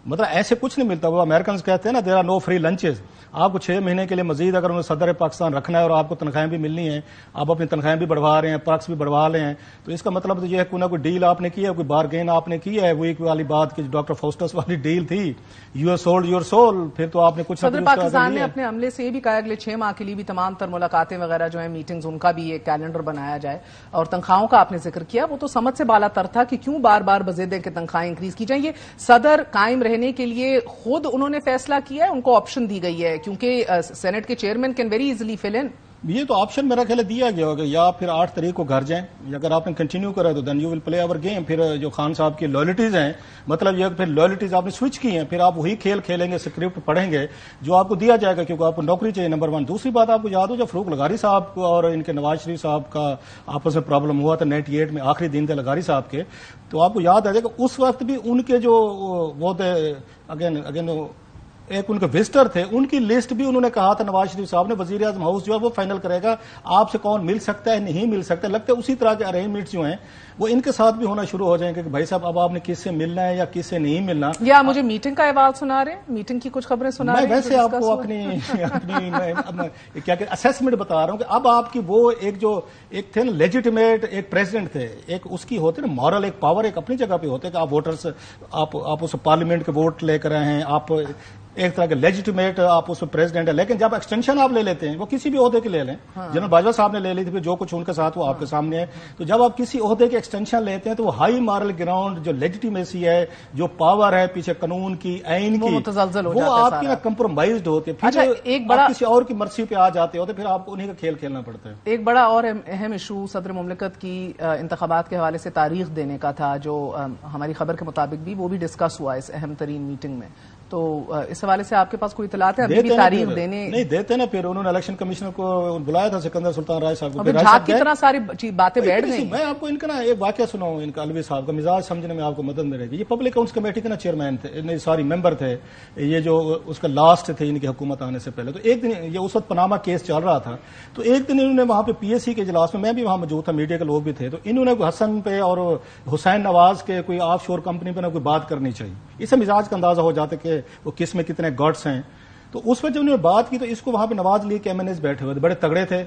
مطلب ایسے کچھ نہیں ملتا. وہ امریکنز کہتے ہیں نا there are no free lunches. آپ کو 6 مہینے کے لیے مزید اگر انہیں صدر پاکستان رکھنا ہے اور آپ کو تنخواہیں بھی ملنی ہیں، آپ اپنی تنخواہیں بھی بڑھوا رہے ہیں، پرکس بھی بڑھوا رہے ہیں، تو اس کا مطلب تو یہ ہے کوئی نہ کوئی ڈیل آپ نے کی ہے، کوئی بارگین آپ نے کی ہے. وہی والی بات کہ ڈاکٹر فوسٹس والی ڈیل تھی، U S sold your soul. پھر تو آپ نے کچھ صدر پاکستان نے اپنے عملے سے یہ بھی کہا اگلے 6 ماہ کے لیے بھی تمام تر ملاقاتیں وغیرہ جو ہیں، میٹنگز، ان کا بھی ایک کیلنڈر بنایا جائے. اور تنخواہوں کا آپ نے ذکر کیا، وہ تو سمجھ سے بالا تر تھا کہ کیوں بار بار بزید ہیں کہ تنخواہیں انکریز کی جائیں. یہ صدر قائم رہنے کے لیے خود انہوں نے فیصلہ کیا ہے، ان کو آپشن دی گئی ہے؟ کیونکہ سینٹ کے چیئرمین کین ویری ایزیلی فل ان. یہ تو آپشن میرا خیال دیا گیا ہوگا، یا پھر 8 تاریخ کو گھر جائیں، یا اگر آپ نے کنٹینیو کرا تو then you will play our game. پھر جو خان صاحب کی لائلٹیز ہیں، مطلب یہ پھر لائلٹیز آپ نے سوئچ کی ہیں، پھر آپ وہی کھیل کھیلیں گے، اسکرپٹ پڑھیں گے جو آپ کو دیا جائے گا، کیونکہ آپ کو نوکری چاہیے نمبر 1. دوسری بات آپ کو یاد ہو جب فاروق لغاری صاحب کو اور ان کے نواز شریف صاحب کا آپس میں پرابلم ہوا تھا 98 میں، آخری دن تھے لغاری صاحب کے، تو آپ کو یاد آ جائے کہ اس وقت بھی ان کے جو وہ تھے اگین ایک ان کے وزٹر تھے، ان کی لسٹ بھی انہوں نے کہا تھا نواز شریف صاحب نے وزیر اعظم ہاؤس جو ہے وہ فائنل کرے گا آپ سے کون مل سکتا ہے نہیں مل سکتا. لگتا ہے اسی طرح کے ارینجمنٹس جو ہیں وہ ان کے ساتھ بھی ہونا شروع ہو جائیں گے کہ بھائی صاحب اب آپ نے کس سے ملنا ہے یا کس سے نہیں ملنا. یا مجھے میٹنگ کا احوال سنا رہے ہیں، میٹنگ کی کچھ خبریں سنا رہے ہیں؟ میں ویسے آپ کو اپنی کیا کہ اسیسمنٹ بتا رہا ہوں کہ اب آپ کی وہ ایک تھے نا لیجیٹیمیٹ ایک پریزیڈنٹ تھے، ایک اس کی ہوتے نا مورل ایک پاور ایک اپنی جگہ پہ ہوتے کہ آپ ووٹرس آپ اس پارلیمنٹ کے ووٹ لے کر آئے ہیں، آپ ایک طرح کے لیجیٹیمیٹ آپ اس میں پریزیڈنٹ ہے. لیکن جب ایکسٹینشن آپ لے لیتے ہیں، وہ کسی بھی عہدے کے لے لیں، جنرل باجوہ صاحب نے لے لی تھی، پھر جو کچھ ان کے ساتھ وہ آپ کے سامنے ہے. تو جب آپ کسی عہدے کی ایکسٹینشن لیتے ہیں تو وہ ہائی مارل گراؤنڈ جو لیجیٹیمیسی ہے، جو پاور ہے پیچھے قانون کی، آئین کی، وہ آپ کی نا کمپرومائزڈ ہوتی ہے. پھر ایک بڑا کسی اور کی مرضی پہ آ جاتے ہوتے، پھر آپ کو انہیں کا کھیل کھیلنا پڑتا ہے. ایک بڑا اور اہم ایشو صدر مملکت کی انتخابات کے حوالے سے تاریخ دینے کا تھا، جو ہماری خبر کے مطابق بھی وہ بھی ڈسکس ہوا اس اہم ترین میٹنگ میں. تو اس حوالے سے آپ کے پاس کوئی اطلاعات ہے؟ ابھی بھی تاریخ دینے نہیں دیتے نا. پھر انہوں نے الیکشن کمشنر کو بلایا تھا سکندر سلطان رائے صاحب کو. جھاگ کی طرح ساری باتیں بیٹھ گئی. میں آپ کو ان کا نا ایک واقعہ سناؤں. ان کا الوی صاحب کا مزاج سمجھنے میں آپ کو مدد ملے گی. یہ پبلک اکاؤنٹس کمیٹی کے نا چیئرمین تھے, سوری ممبر تھے. یہ جو اس کا لاسٹ تھے ان کی حکومت آنے سے پہلے. تو ایک دن یہ اس وقت پاناما کیس چل رہا تھا, تو ایک دن انہوں نے وہاں پہ پی ایس سی کے اجلاس میں بھی وہاں موجود تھا, میڈیا کے لوگ بھی تھے, تو انہوں نے حسن پہ اور حسین نواز کے کوئی آف شور کمپنی پہ نہ کوئی بات کرنی چاہیے. اس سے مزاج کا اندازہ ہو جاتا کہ وہ کس میں کتنے گٹس ہیں. تو اس وقت جب انہوں نے بات کی تو اس کو وہاں پہ نواز لیگ کے ایم این ایز بیٹھے ہوئے تھے, بڑے تگڑے تھے.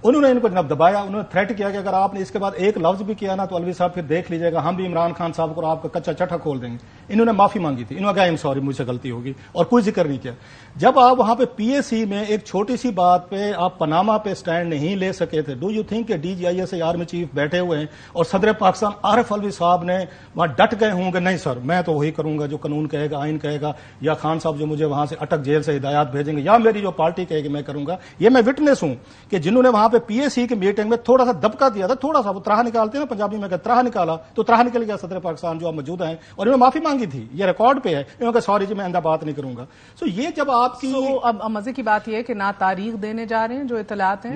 انہوں نے ان کو جناب دبایا, انہوں نے تھریٹ کیا کہ اگر آپ نے اس کے بعد ایک لفظ بھی کیا نا تو الوی صاحب پھر دیکھ لیجیے گا, ہم بھی عمران خان صاحب کو آپ کا کچا چٹا کھول دیں گے. انہوں نے معافی مانگی تھی. انہوں نے کہا ایم سوری, مجھ سے غلطی ہوگی, اور کوئی ذکر نہیں کیا. جب آپ وہاں پہ پی ایس سی میں ایک چھوٹی سی بات پہ آپ پاناما پہ سٹینڈ نہیں لے سکے تھے, ڈو یو تھنک کہ D G I S army chief بیٹھے ہوئے ہیں اور صدر پاکستان عارف الوی صاحب نے وہاں ڈٹ گئے ہوں گے نہیں سر میں تو وہی کروں گا جو قانون کہے گا, آئین کہے گا, یا خان صاحب جو مجھے وہاں سے اٹک جیل سے ہدایات بھیجیں گے, یا میری جو پارٹی کہے گی میں کروں گا. یہ میں وٹنس ہوں کہ جنہوں نے وہاں پہ پی ایس سی کی میٹنگ میں تھوڑا سا دبکا دیا تھا, تھوڑا سا وہ تراہ نکالتے ہیں نا پنجابی میں, تراہ نکالا تو تراہ نکل گیا صدر پاکستان جو آپ موجود ہیں, اور انہوں نے معافی مانگی تھی. یہ ریکارڈ پہ ہے. انہوں نے کہا سوری جی میں آئندہ بات نہیں کروں گا. سو یہ جب آپ کی اب مزے کی بات یہ ہے کہ نہ تاریخ دینے جا رہے ہیں جو اطلاعات ہیں,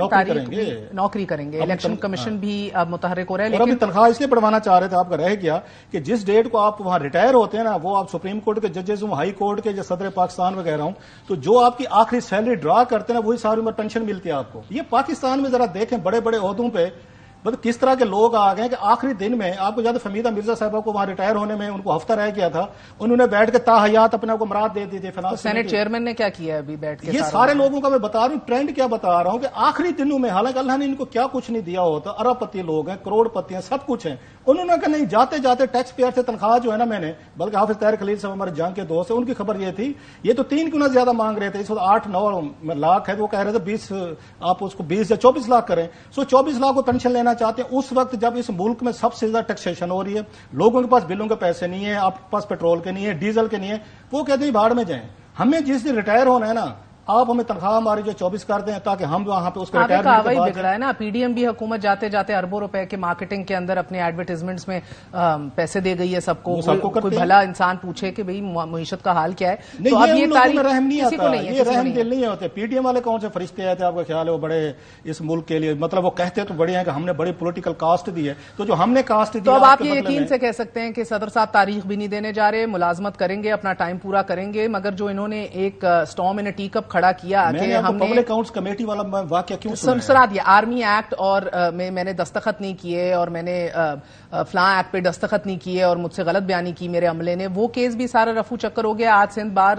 نوکری کریں گے. الیکشن کمیشن بھی اب متحرک ہو رہا ہے, لیکن تنخواہ اس لیے بڑھوانا چاہ رہے تھے. آپ کا رہ گیا کہ جس ڈیٹ کو آپ وہاں ریٹائر ہوتے ہیں نا, وہ آپ سپریم کورٹ کے ججز ہوں, ہائی کورٹ کے, جو صدر پاکستان میں کہہ رہا ہوں, تو جو آپ کی آخری سیلری ڈرا کرتے ہیں نا وہی ساری عمر پینشن ملتی ہے آپ کو. یہ پاکستان میں ذرا دیکھیں بڑے بڑے عہدوں پہ مطلب کس طرح کے لوگ آ گئے کہ آخری دن میں آپ کو یاد فمیدہ مرزا صاحبہ کو وہاں ریٹائر ہونے میں ان کو ہفتہ رہ گیا تھا, انہوں نے بیٹھ کے تاحیات اپنے کو مراد دے دی تھی. سینٹ چیئرمین نے کیا کیا ہے ابھی بیٹھ کے؟ یہ سارے لوگوں کا میں بتا رہا ہوں, ٹرینڈ کیا بتا رہا ہوں کہ آخری دنوں میں, حالانکہ اللہ نے ان کو کیا کچھ نہیں دیا ہوتا, ارب پتی لوگ ہیں, کروڑ پتی ہیں, سب کچھ ہیں, انہوں نے کہا نہیں جاتے جاتے ٹیکس پیئر سے تنخواہ جو ہے نا, میں نے بلکہ حافظ طاہر خلیل صاحب ہمارے جان کے دوست ہیں, ان کی خبر یہ تھی یہ تو 3 گنا زیادہ مانگ رہے تھے. اس وقت 8-9 لاکھ ہے, وہ کہہ رہے تھے 20 آپ اس کو 20 یا 24 لاکھ کریں. سو 24 لاکھ کو پینشن لینا چاہتے ہیں اس وقت جب اس ملک میں سب سے زیادہ ٹیکسیشن ہو رہی ہے, لوگوں کے پاس بلوں کے پیسے نہیں ہیں, آپ کے پاس پیٹرول کے نہیں ہے, ڈیزل کے نہیں ہے. وہ کہتے ہیں بھاڑ میں جائیں, ہمیں جس دن ریٹائر ہونا ہے نا آپ ہمیں تنخواہ ہماری جو 24 کر دیں تاکہ ہم وہاں پہ اس کو ریٹائرمنٹ کے بعد دکھ رہا ہے نا. پی ڈی ایم بھی حکومت جاتے جاتے اربوں روپے کے مارکیٹنگ کے اندر اپنے ایڈورٹائزمنٹس میں پیسے دے گئی ہے سب کو. کوئی بھلا انسان پوچھے کہ بھئی معیشت کا حال کیا ہے, تو اب یہ تاریخ رحم نہیں کسی کو آتا, نہیں ہے, یہ رحم دل نہیں ہوتے. پی ڈی ایم والے کون سے فرشتے آئے تھے آپ کا خیال ہے وہ بڑے اس ملک کے لیے, مطلب وہ کہتے تو بڑے ہیں کہ ہم نے بڑی پولیٹیکل کاسٹ دی ہے, تو جو ہم نے کاسٹ دی تو اب آپ یہ یقین سے کہہ سکتے ہیں کہ صدر صاحب تاریخ بھی نہیں دینے جا رہے, ملازمت کریں گے, اپنا ٹائم پورا کریں گے, مگر جو انہوں نے ایک storm in A T cup کھڑا کیا کہ ہم نے پبلک اکاؤنٹس کمیٹی والا واقعہ کیوں سنا دیا, آرمی ایکٹ اور میں نے دستخط نہیں کیے, اور میں نے فلاں ایکٹ پہ دستخط نہیں کیے, اور مجھ سے غلط بیانی کی میرے عملے نے, وہ کیس بھی سارا رفو چکر ہو گیا. آج سندھ بار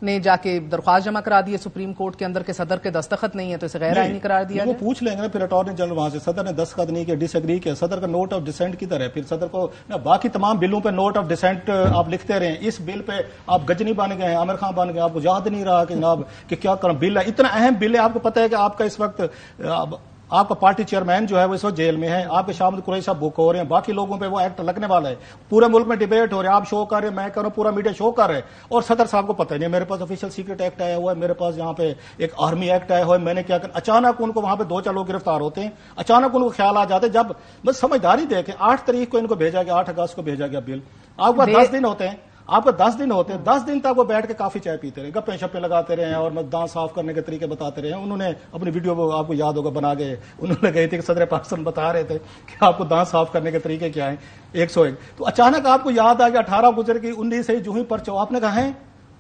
نے جا کے درخواست جمع کرا دی ہے سپریم کورٹ کے اندر کہ صدر کے دستخط نہیں ہے تو اسے غیر آئینی قرار دیا. وہ پوچھ لیں گے پھر اٹارنی جنرل وہاں سے, صدر نے دستخط نہیں کیا, ڈس ایگری کیا, صدر کا نوٹ آف ڈسینٹ کی طرح, پھر صدر کو باقی تمام بلوں پہ نوٹ آف ڈسینٹ آپ لکھتے رہے. اس بل پہ آپ گجنی بن گئے ہیں, عامر خان بن گئے, آپ کو یاد نہیں رہا کہ جناب کہ کیا کریں بل ہے, اتنا اہم بل ہے. آپ کو پتہ ہے کہ آپ کا اس وقت آپ کا پارٹی چیئرمین جو ہے وہ اس وقت جیل میں ہے, آپ کے شاہد قریشی صاحب بک ہو رہے ہیں, باقی لوگوں پہ وہ ایکٹ لگنے والا ہے, پورے ملک میں ڈیبیٹ ہو رہے ہیں, آپ شو کر رہے ہیں, میں کر رہا ہوں, پورا میڈیا شو کر رہے ہیں, اور صدر صاحب کو پتہ نہیں. میرے پاس آفیشیل سیکرٹ ایکٹ آیا ہوا ہے, میرے پاس یہاں پہ ایک آرمی ایکٹ آیا ہوا ہے, میں نے کیا کرنا. اچانک ان کو وہاں پہ 2-4 لوگ گرفتار ہوتے ہیں, اچانک ان کو خیال آ جاتے. جب بس سمجھداری دیکھیں, 8 تاریخ کو ان کو بھیجا گیا, 8 اگست کو بھیجا گیا بل, آپ کو 10 دن ہوتے ہیں, آپ کو 10 دن ہوتے ہیں, 10 دن تک وہ بیٹھ کے کافی چائے پیتے رہے, گپیں شپیں لگاتے رہے اور دانت صاف کرنے کے طریقے بتاتے رہے. انہوں نے اپنی ویڈیو آپ کو یاد ہوگا بنا گئے, انہوں نے کہی تھی کہ صدر پاکستان بتا رہے تھے کہ آپ کو دانت صاف کرنے کے طریقے کیا ہیں 101. تو اچانک آپ کو یاد آ گیا 18 گزر کی 19 سے جو ہی پرچو, آپ نے کہا ہے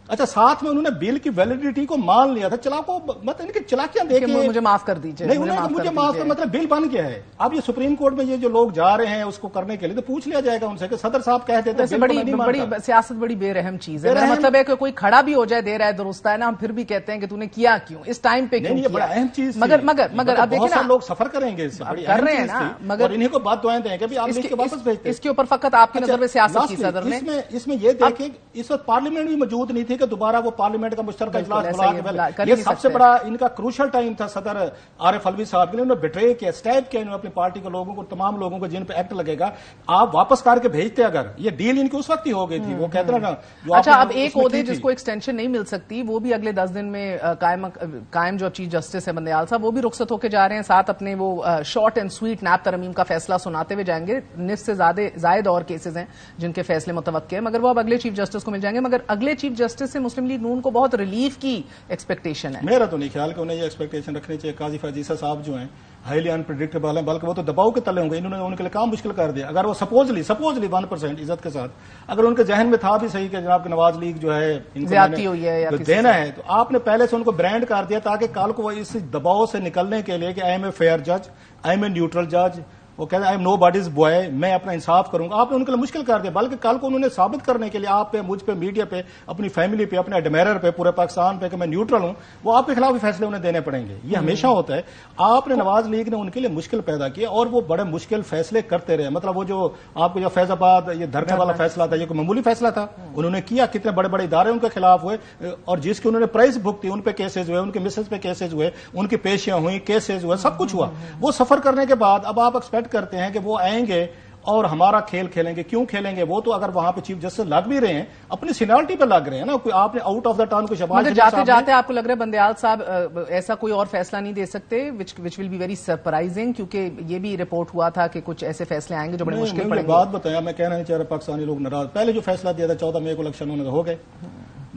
اچھا ساتھ میں انہوں نے بل کی ویلیڈیٹی کو مان لیا تھا. چلاکو مطلب ان کی چلاکیاں دیکھیں, مجھے معاف کر دیجیے, نہیں مجھے معاف کر, مطلب بل بن گیا ہے. اب یہ سپریم کورٹ میں یہ جو لوگ جا رہے ہیں اس کو کرنے کے لیے تو پوچھ لیا جائے گا ان سے کہ صدر صاحب کہتے تھے بڑی سیاست بڑی بے رحم چیز ہے. مطلب ہے کہ کوئی کھڑا بھی ہو جائے دے رہا ہے درست ہے نا, ہم پھر بھی کہتے ہیں کہ تو نے کیا کیوں اس ٹائم پہ کیوں. یہ بڑا اہم چیز, مگر اب دیکھیں نا لوگ سفر کریں گے کر رہے ہیں نا, مگر انہیں کو بات دعائیں دیں کہ آپ لکھ کے واپس بھیجتے. اس کے اوپر فقط آپ کی نظر میں سیاست کی صدر نے اس میں یہ دیکھیں اس وقت پارلیمنٹ بھی موجود نہیں تھی کہ دوبارہ وہ پارلیمنٹ کا مشترکہ اجلاس بلا کے, یہ سب سے بڑا ان کا کروشل ٹائم تھا صدر عارف الوی صاحب کے لیے. انہوں نے بٹرے کیا, اسٹیپ کیا انہوں نے اپنی پارٹی کے لوگوں کو, تمام لوگوں کو جن پہ ایکٹ لگے گا آپ واپس کر کے بھیجتے. اگر یہ ڈیل ان کی اس وقت ہی ہو گئی تھی, وہ کہتے نا. اچھا اب ایک عہدے جس کو ایکسٹینشن نہیں مل سکتی وہ بھی اگلے 10 دن میں قائم جو چیف جسٹس ہے بندیال صاحب وہ بھی رخصت ہو کے جا رہے ہیں, ساتھ اپنے وہ شارٹ اینڈ سویٹ نیب ترمیم کا فیصلہ سناتے ہوئے جائیں گے. نصف سے زائد اور کیسز ہیں جن کے فیصلے متوقع ہیں, مگر وہ اب اگلے چیف جسٹس کو مل جائیں گے. مگر اگلے چیف جسٹس جسٹس سے مسلم لیگ نون کو بہت ریلیف کی ایکسپیکٹیشن ہے. میرا تو نہیں خیال کہ انہیں یہ ایکسپیکٹیشن رکھنی چاہیے. قاضی فیض عیسیٰ صاحب جو ہیں ہائیلی انپریڈکٹیبل ہیں, بلکہ وہ تو دباؤ کے تلے ہوں گے. انہوں نے ان کے لیے کام مشکل کر دیا. اگر وہ سپوزلی 1% عزت کے ساتھ اگر ان کے ذہن میں تھا بھی صحیح کہ جناب کہ نواز لیگ جو ہے ان زیادتی ہوئی ہے یا دینا ہے, تو آپ نے پہلے سے ان کو برانڈ کر دیا تاکہ کل کو وہ اس دباؤ سے نکلنے کے لیے کہ آئی ایم اے فیئر جج, آئی ایم اے نیوٹرل جج, وہ کہتے ہیں I am nobody's boy, میں اپنا انصاف کروں گا. آپ نے ان کے لیے مشکل کر دیا. بلکہ کل کو انہوں نے ثابت کرنے کے لیے آپ پہ, مجھ پہ, میڈیا پہ, اپنی فیملی پہ, اپنے ایڈمائرر پہ, پورے پاکستان پہ کہ میں نیوٹرل ہوں, وہ آپ کے خلاف بھی فیصلے انہیں دینے پڑیں گے. یہ ہمیشہ ہوتا ہے. آپ نے نواز لیگ نے ان کے لیے مشکل پیدا کیا اور وہ بڑے مشکل فیصلے کرتے رہے. مطلب وہ جو آپ کو جو فیض آباد یہ دھرنے والا فیصلہ تھا, یہ کوئی معمولی فیصلہ تھا. انہوں نے کیا, کتنے بڑے بڑے ادارے ان کے خلاف ہوئے اور جس کی انہوں نے پرائز بھگتی, ان پہ کیسز ہوئے, ان کے مسز پہ کیسز ہوئے, ان کی پیشیاں ہوئی, کیسز ہوئے, سب کچھ ہوا. وہ سفر کرنے کے بعد اب آپ ایکسپیکٹ کرتے ہیں کہ وہ آئیں گے اور ہمارا کھیل کھیلیں گے. کیوں کھیلیں گے؟ وہ تو اگر وہاں پہ چیف جسٹس لگ بھی رہے ہیں اپنی سینیورٹی پہ لگ رہے ہیں نا. آپ نے آؤٹ آف دا ٹرن کو شہباز شریف جاتے جاتے آپ کو لگ رہا ہے بندیال صاحب ایسا کوئی اور فیصلہ نہیں دے سکتے وچ ول بی ویری سرپرائزنگ, کیونکہ یہ بھی رپورٹ ہوا تھا کہ کچھ ایسے فیصلے آئیں گے جو بڑے مشکل پڑیں گے. بات بتایا, میں کہنا نہیں چاہ رہا پاکستانی لوگ ناراض. پہلے جو فیصلہ دیا تھا 14 مئی کو الیکشن ہونے ہو گئے,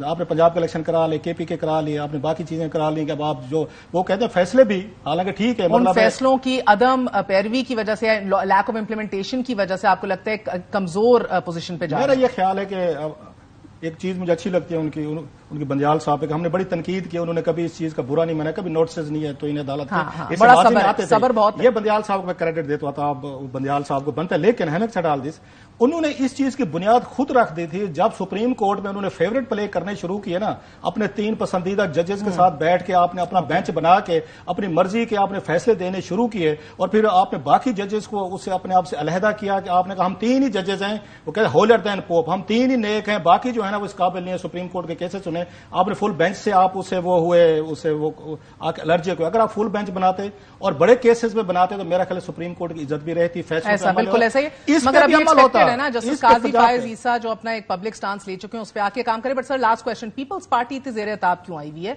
آپ نے پنجاب کا الیکشن کرا لے, کے پی کے کرا لیے, آپ نے باقی چیزیں کرا لی. کہ اب آپ جو وہ کہتے ہیں فیصلے بھی حالانکہ ٹھیک ہے, ان فیصلوں کی عدم پیروی کی وجہ سے, لیک آف امپلیمنٹیشن کی وجہ سے آپ کو لگتا ہے کمزور پوزیشن پہ جا رہا ہے. میرا یہ خیال ہے کہ ایک چیز مجھے اچھی لگتی ہے ان کی بندیال صاحب پہ, ہم نے بڑی تنقید کی, انہوں نے کبھی اس چیز کا برا نہیں مانا, کبھی نوٹسز نہیں ہے تو انہیں عدالت بڑا صبر بہت. یہ بندیال صاحب کو میں کریڈٹ دیتا تھا, بندیال صاحب کو بنتا ہے. لیکن ہیمک ڈال دس, انہوں نے اس چیز کی بنیاد خود رکھ دی تھی جب سپریم کورٹ میں انہوں نے فیوریٹ پلے کرنے شروع کیے نا, اپنے 3 پسندیدہ ججز کے ساتھ بیٹھ کے آپ نے اپنا بینچ بنا کے اپنی مرضی کے آپ نے فیصلے دینے شروع کیے, اور پھر آپ نے باقی ججز کو اس سے اپنے آپ سے علیحدہ کیا کہ آپ نے کہا ہم 3 ہی ججز ہیں, وہ کہتے ہیں ہولر دین پوپ, ہم 3 ہی نیک ہیں, باقی جو ہے نا وہ اس قابل نہیں ہے سپریم کورٹ کے کیسز سنے. آپ نے فل بینچ سے آپ اسے وہ ہوئے, اسے وہ الرجک ہوئے. اگر آپ فل بینچ بناتے اور بڑے کیسز میں بناتے تو میرا خیال سپریم کورٹ کی عزت بھی رہتی, فیصلہ بالکل ایسا ہی. مگر ابھی ایکسپیکٹڈ ہے نا جسٹس قاضی فائز عیسیٰ جو اپنا ایک پبلک سٹانس لے چکے ہیں اس پہ آ کے کام کرے. But sir last question, Peoples Party اتنی زیر تاب کیوں آئی ہوئی ہے؟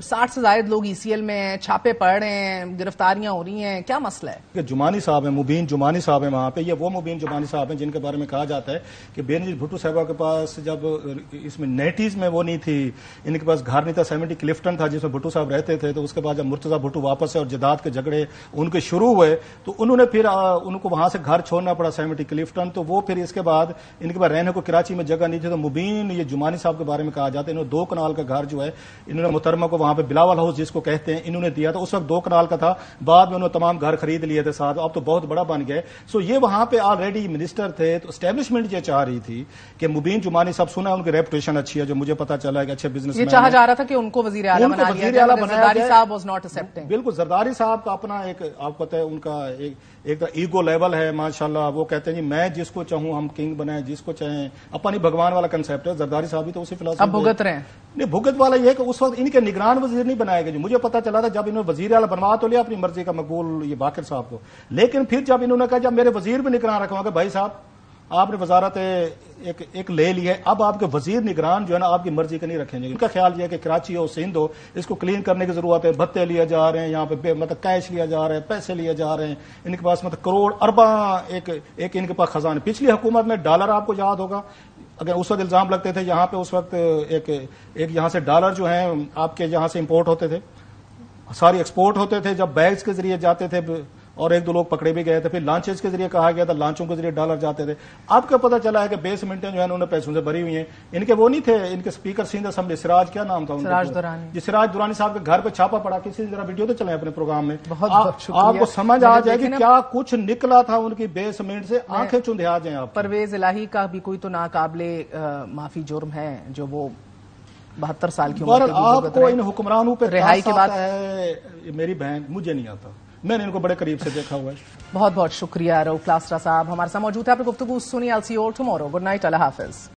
60 سے زائد لوگ ای سی ایل میں ہیں, چھاپے پڑ رہے ہیں, گرفتاریاں ہو رہی ہیں, کیا مسئلہ ہے؟ کہ جمانی صاحب ہیں, مبین جمانی صاحب ہیں وہاں پہ. یہ وہ مبین جمانی صاحب ہیں جن کے بارے میں کہا جاتا ہے کہ بینظیر بھٹو صاحبہ کے پاس جب اس میں 90s میں وہ نہیں تھی, ان کے پاس گھر نہیں تھا, 70 کلفٹن تھا جس میں بھٹو صاحب رہتے تھے. تو اس کے بعد جب مرتضیٰ بھٹو واپس ہے اور جداد کے جھگڑے ان کے شروع ہوئے تو انہوں نے پھر ان کو وہاں سے گھر چھوڑنا پڑا 70 کلفٹن. تو وہ پھر اس کے بعد ان کے پاس رہنے کو کراچی میں جگہ نہیں تھی. تو مبین یہ جمانی صاحب کے بارے میں کہا جاتا ہے انہوں نے 2 کنال کا گھر جو ہے انہوں نے محترمہ کو وہاں پہ بلاول ہاؤس جس کو کہتے ہیں انہوں نے دیا تھا. اس وقت 2 کنال کا تھا, بعد میں انہوں نے تمام گھر خرید لیے تھے ساتھ, اب تو بہت بڑا بن گئے. سو یہ وہاں پہ آلریڈی منسٹر تھے. تو اسٹیبلشمنٹ یہ چاہ رہی تھی کہ مبین جمانی صاحب, سنا ان کی ریپوٹیشن اچھی ہے, جو مجھے پتا چلا ہے کہ اچھے بزنس یہ چاہا جا رہا تھا کہ ان کو وزیر اعلیٰ بنا دیا جائے. زرداری صاحب واز ناٹ ایکسپٹنگ. بالکل, زرداری صاحب کا اپنا ایک آپ کو پتہ ہے ان کا ایک ایگو لیول ہے ماشاءاللہ. وہ کہتے ہیں جی میں جس کو چاہوں ہم کنگ بنائیں, جس کو چاہیں اپنی بھگوان والا کنسیپٹ ہے. زرداری صاحب بھی تو اسی فلسفے اب بھگت رہے ہیں. نہیں, بھگت والا یہ ہے کہ اس وقت ان کے نگران وزیر نہیں بنائے گئے. جو مجھے پتا چلا تھا جب انہوں نے وزیر اعلیٰ بنوا تو لیا اپنی مرضی کا مقبول یہ باقر صاحب کو, لیکن پھر جب انہوں نے کہا جب میرے وزیر بھی نگران رکھوں گا, بھائی صاحب آپ نے وزارت ایک لے لی ہے, اب آپ کے وزیر نگران جو ہے نا آپ کی مرضی کا نہیں رکھیں گے. ان کا خیال یہ ہے کہ کراچی ہو سندھ ہو اس کو کلین کرنے کی ضرورت ہے. بھتے لیے جا رہے ہیں یہاں پہ, مطلب کیش لیا جا رہا ہے, پیسے لیے جا رہے ہیں. ان کے پاس مطلب کروڑ ارباں ایک ان کے پاس خزانے. پچھلی حکومت میں ڈالر آپ کو یاد ہوگا, اگر اس وقت الزام لگتے تھے یہاں پہ اس وقت ایک یہاں سے ڈالر جو ہیں آپ کے یہاں سے امپورٹ ہوتے تھے, ساری ایکسپورٹ ہوتے تھے جب بیگز کے ذریعے جاتے تھے, اور 1-2 لوگ پکڑے بھی گئے تھے. پھر لانچز کے ذریعے کہا گیا تھا لانچوں کے ذریعے ڈالر جاتے تھے. اب کا پتہ چلا ہے کہ بیسمنٹیں جو ہے انہوں نے پیسوں سے بھری ہوئی ہیں. ان کے وہ نہیں تھے, ان کے اسپیکر سندھ اسمبلی سراج, کیا نام تھا ان کا, سراج درانی صاحب کے گھر پہ چھاپا پڑا. کسی ذرا ویڈیو تو چلیں اپنے پروگرام میں, آپ کو سمجھ آ جائے گی کیا کچھ نکلا تھا ان کی بیسمنٹ سے. آنکھیں چندھیا جائیں آپ. پرویز الہی کا بھی کوئی تو ناقابل معافی جرم ہے جو وہ 72 سال کی عمر. آپ کو ان حکمرانوں پہ رہائی کی بات ہے, میری بہن مجھے نہیں آتا, میں نے ان کو بڑے قریب سے دیکھا ہوا ہے. بہت بہت شکریہ رؤف لاسٹرا صاحب ہمارے ساتھ موجود ہے. آپ نے گفتگو سنی. I'll see you all tomorrow. Good night. اللہ حافظ.